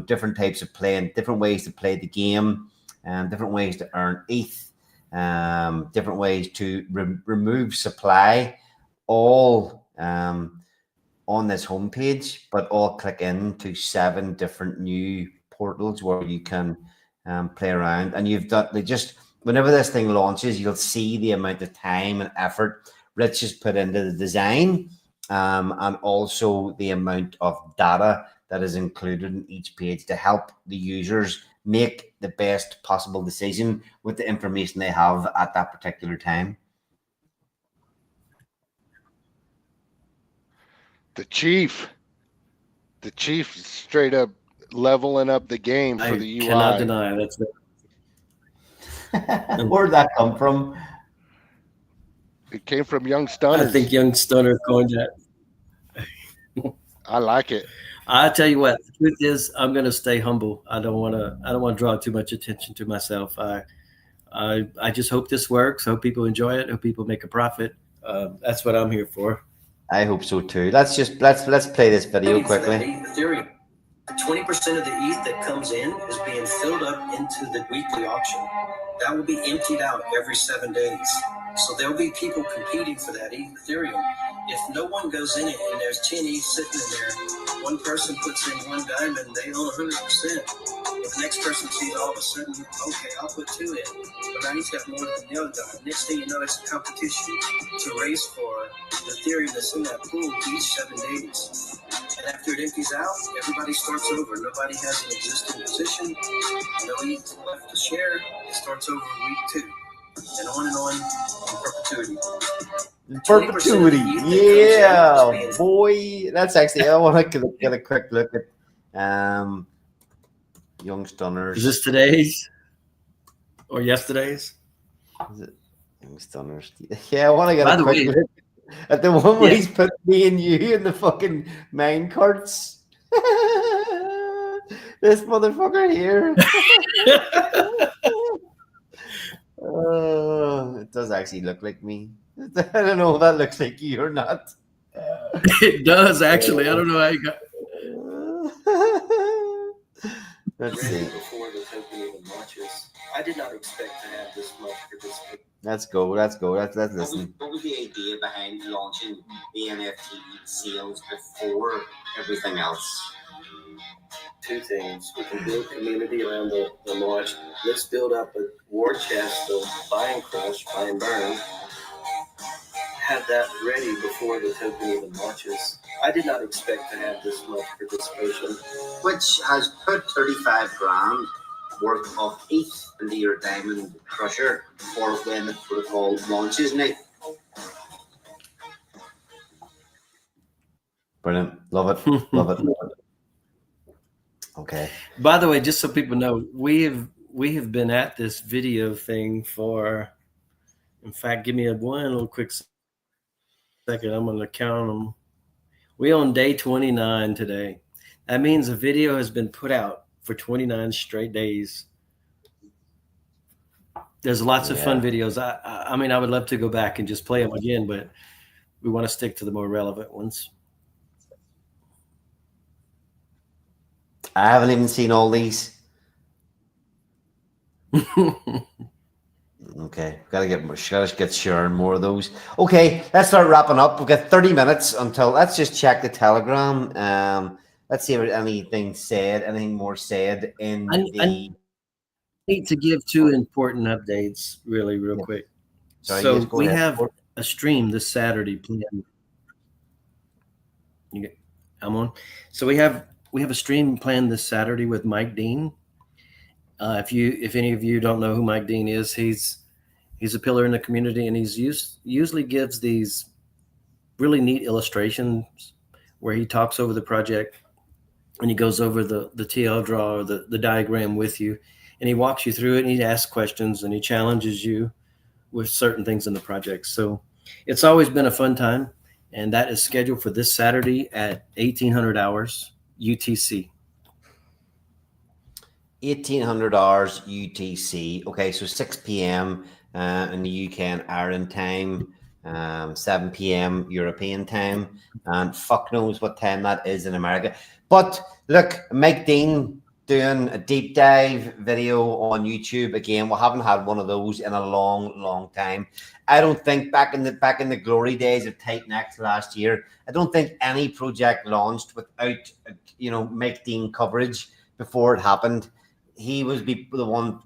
[SPEAKER 2] Different types of play and different ways to play the game, and different ways to earn ETH, different ways to remove supply, all on this homepage, but all click into 7 different new portals where you can play around. And you've got whenever this thing launches, you'll see the amount of time and effort Rich has put into the design, and also the amount of data that is included in each page to help the users make the best possible decision with the information they have at that particular time.
[SPEAKER 4] The chief is straight up leveling up the game for the UI.
[SPEAKER 5] I cannot deny that's
[SPEAKER 2] Where'd that come from?
[SPEAKER 4] It came from Young Stunner.
[SPEAKER 5] I think Young Stunner coined that.
[SPEAKER 4] I like it.
[SPEAKER 5] I tell you what, the truth is, I'm going to stay humble. I don't want to draw too much attention to myself. I just hope this works. Hope people enjoy it. Hope people make a profit. That's what I'm here for.
[SPEAKER 2] I hope so too. Let's play this video quickly.
[SPEAKER 5] Ethereum. 20% of the ETH that comes in is being filled up into the weekly auction. That will be emptied out every 7 days. So there'll be people competing for that Ethereum. If no one goes in it and there's 10 ETH sitting in there, one person puts in one diamond, they own 100%. If the next person sees all of a sudden, okay, I'll put 2 in, but now he's got more than the other guy. Next thing you know, it's a competition to race for the Ethereum that's in that pool each 7 days. And after it empties out, everybody starts over. Nobody has an existing position. No ETH left to share. It starts over week 2. And on in perpetuity.
[SPEAKER 2] Perpetuity. Yeah, boy. That's actually, I want to get a quick look at Young Stunners.
[SPEAKER 5] Is this today's or yesterday's?
[SPEAKER 2] Is it Young Stunners? Yeah, I want to get
[SPEAKER 5] By
[SPEAKER 2] a
[SPEAKER 5] the
[SPEAKER 2] quick
[SPEAKER 5] way,
[SPEAKER 2] look at the one where
[SPEAKER 5] yeah.
[SPEAKER 2] he's put me and you in the fucking mine carts. This motherfucker here. It does actually look like me. I don't know if that looks like you or not.
[SPEAKER 5] It does actually. I don't know how you got.
[SPEAKER 2] Let's see.
[SPEAKER 5] Before the token even launches, I did not expect to have this much participation.
[SPEAKER 2] Let's go. Let's listen.
[SPEAKER 6] What was the idea behind launching the NFT sales before everything else?
[SPEAKER 5] 2 things. We can build community around the launch. Let's build up a war chest of buy and crush, buy and burn. Have that ready before the token even launches. I did not expect to have this much participation.
[SPEAKER 6] Which has put 35 grand worth of ETH into your diamond crusher for when the protocol launches, Nick.
[SPEAKER 2] Brilliant. Love it. Love it. Okay.
[SPEAKER 5] By the way, just so people know, we have been at this video thing for, in fact, give me one little quick second. I'm going to count them. We on day 29 today. That means a video has been put out for 29 straight days. There's lots of fun videos. I mean, I would love to go back and just play them again, but we want to stick to the more relevant ones.
[SPEAKER 2] I haven't even seen all these. Okay, gotta get sharing more of those. Okay, let's start wrapping up. We've got 30 minutes until. Let's just check the Telegram. Let's see if there's anything more said in
[SPEAKER 5] I need to give 2 important updates real quick.
[SPEAKER 2] Sorry,
[SPEAKER 5] so
[SPEAKER 2] yes,
[SPEAKER 5] we
[SPEAKER 2] ahead.
[SPEAKER 5] have a stream this Saturday planned. I'm on. So we have a stream planned this Saturday with Mike Dean. If any of you don't know who Mike Dean is, he's a pillar in the community, and he's usually gives these really neat illustrations where he talks over the project and he goes over the TL draw or the diagram with you, and he walks you through it, and he asks questions, and he challenges you with certain things in the project. So it's always been a fun time, and that is scheduled for this Saturday at 1800 hours UTC.
[SPEAKER 2] 1800 hours UTC. Okay, so 6 p.m. In the UK and Ireland time, 7 p.m. European time, and fuck knows what time that is in America. But look, Mike Dean doing a deep dive video on YouTube again. We haven't had one of those in a long time. I don't think back in the glory days of TITANX last year, I don't think any project launched without Mike Dean coverage before it happened. He was the one,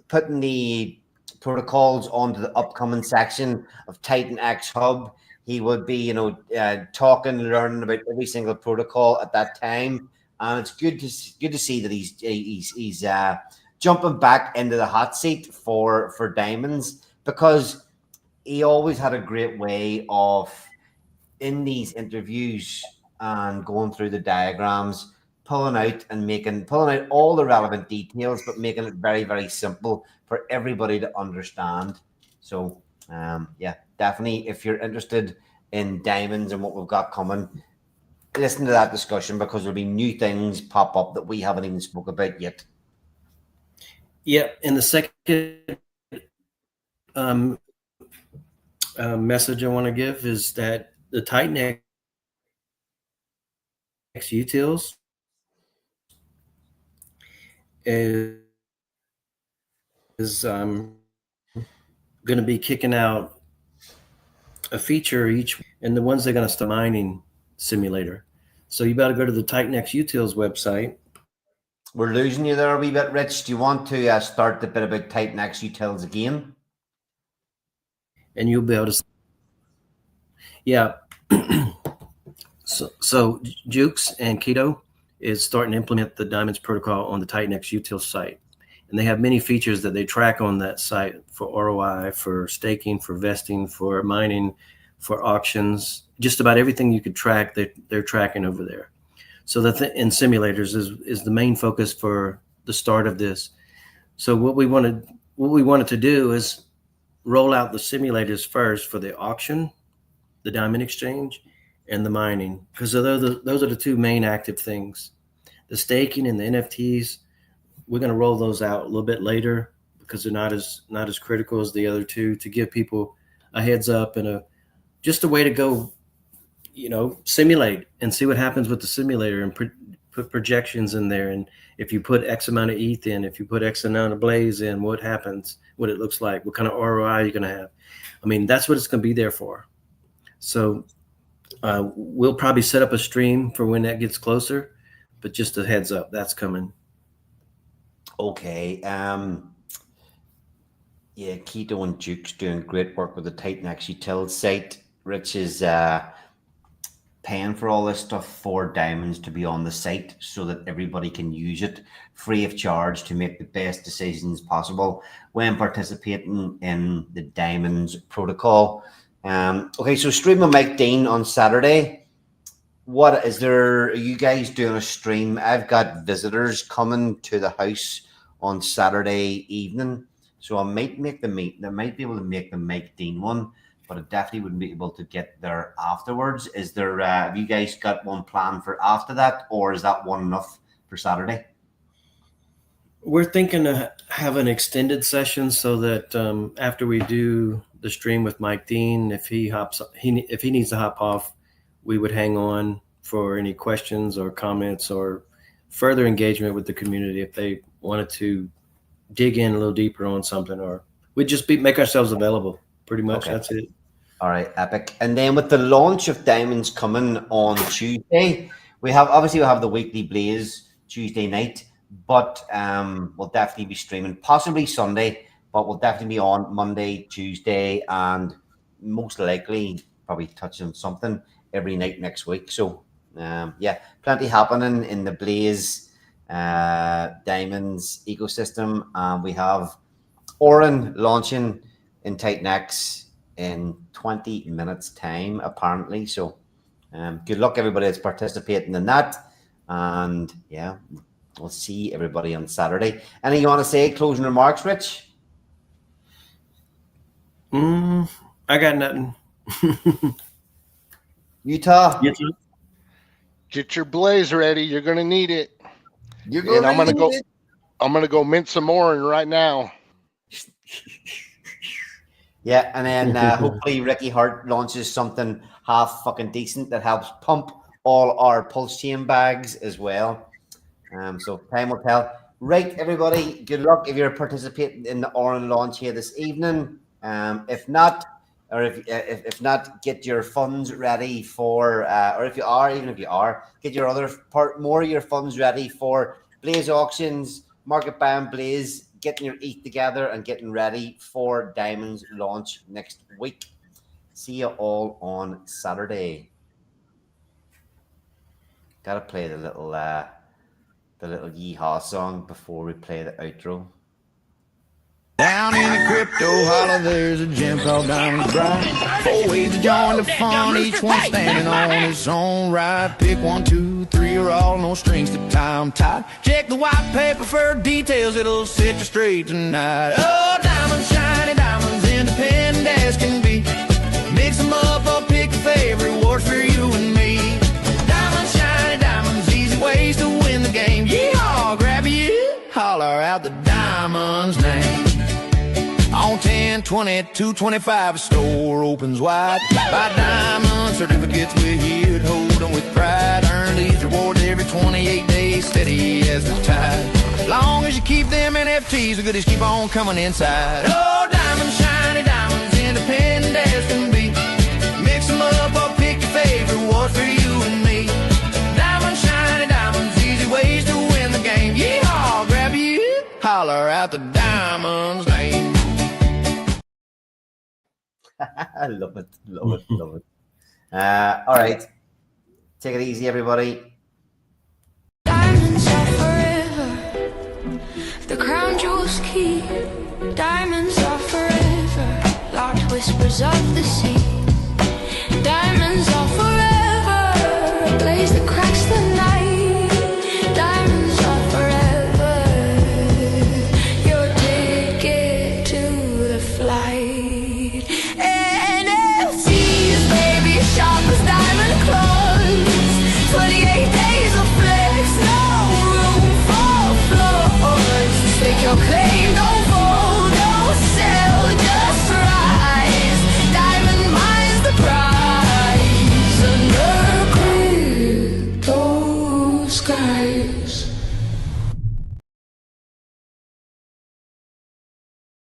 [SPEAKER 2] putting the protocols onto the upcoming section of TITANX Hub. He would be, talking, learning about every single protocol at that time, and it's good to see that he's jumping back into the hot seat for diamonds, because he always had a great way of, in these interviews and going through the diagrams, pulling out all the relevant details, but making it very, very simple for everybody to understand. So definitely, if you're interested in diamonds and what we've got coming, listen to that discussion, because there'll be new things pop up that we haven't even spoke about yet.
[SPEAKER 5] Yeah, and the second message I want to give is that the TITANX utils is going to be kicking out a feature each, and the ones they're going to start mining simulator. So you better go to the TITANX Utils website.
[SPEAKER 2] We're losing you there a wee bit, Rich. Do you want to start the bit about TITANX Utils again?
[SPEAKER 5] And you'll be able to. Yeah. So Jukes and Keto is starting to implement the Diamonds protocol on the TITANX Utils site. And they have many features that they track on that site for ROI, for staking, for vesting, for mining, for auctions. Just about everything you could track, they're tracking over there. So in simulators is the main focus for the start of this. So what we wanted to do is roll out the simulators first for the auction, the diamond exchange, and the mining, because those are the two main active things. The staking and the NFTs, we're going to roll those out a little bit later because they're not as critical as the other two, to give people a heads up and just a way to go, simulate and see what happens with the simulator and put projections in there. And if you put X amount of ETH in, if you put X amount of Blaze in, what happens, what it looks like, what kind of ROI you're going to have. I mean, that's what it's going to be there for. So we'll probably set up a stream for when that gets closer, but just a heads up, that's coming.
[SPEAKER 2] Okay. Yeah, Keto and Duke's doing great work with the TITANX Utils site. Rich is paying for all this stuff for Diamonds to be on the site so that everybody can use it free of charge to make the best decisions possible when participating in the Diamonds protocol. Okay, so stream with Mike Dean on Saturday. What is there? Are you guys doing a stream? I've got visitors coming to the house on Saturday evening, so I might make the meet. I might be able to make the Mike Dean one, but I definitely wouldn't be able to get there afterwards. Is there? Have you guys got one planned for after that, or is that one enough for Saturday?
[SPEAKER 5] We're thinking to have an extended session so that after we do the stream with Mike Dean, if he needs to hop off, we would hang on for any questions or comments or further engagement with the community if they wanted to dig in a little deeper on something, or we'd just make ourselves available. Pretty much. Okay. That's it. All
[SPEAKER 2] right, epic. And then with the launch of Diamonds coming on Tuesday, we'll have the weekly Blaze Tuesday night, but we'll definitely be streaming, possibly Sunday, but we'll definitely be on Monday, Tuesday, and most likely probably touching something every night next week. So yeah, plenty happening in the Blaze Diamonds ecosystem. We have Oren launching in TITANX in 20 minutes time, apparently. So good luck everybody that's participating in that. And yeah, we'll see everybody on Saturday. Anything you want to say, closing remarks, Rich?
[SPEAKER 5] I got nothing.
[SPEAKER 2] Utah.
[SPEAKER 4] Get your Blaze ready. You're gonna need it. I'm gonna go mint some Oren right now.
[SPEAKER 2] Yeah, and then hopefully Ricky Hart launches something half fucking decent that helps pump all our PULSECHAIN bags as well. So time will tell. Right, everybody, good luck if you're participating in the Oren launch here this evening. If not, get your funds ready for, or if you are, get your other part, more of your funds ready for Blaze auctions, market buying Blaze, getting your ETH together and getting ready for Diamonds launch next week. See you all on Saturday. Gotta play the little yeehaw song before we play the outro.
[SPEAKER 7] Down in the crypto holler, there's a gem called Diamond Bright. 4 ways to join the fun, each one standing on its own right. Pick 1, 2, 3 or all, no strings to tie 'em tight. Check the white paper for details, it'll set you straight tonight. Oh, diamonds, shiny diamonds, independent as can be. Mix 'em up or pick a favorite, works for you and me. Diamonds, shiny diamonds, easy ways to win the game. Yeehaw, grab you, holler out the diamond's name. On 10, 20, 225, a store opens wide. Buy diamond certificates, we're here to hold them with pride. Earn these rewards every 28 days, steady as the tide. Long as you keep them NFTs, the goodies keep on coming inside. Oh, diamond, shiny diamond. best can be. Mix them up or pick your favorite, what's for you and me. Diamonds, shiny diamonds, easy ways to win the game. Yeehaw, grab you, holler out the diamond's name.
[SPEAKER 2] I love it, love it, love it. All right, take it easy, everybody.
[SPEAKER 8] Diamonds are forever, the crown jewels keep. Diamonds are forever, locked whispers of the sea.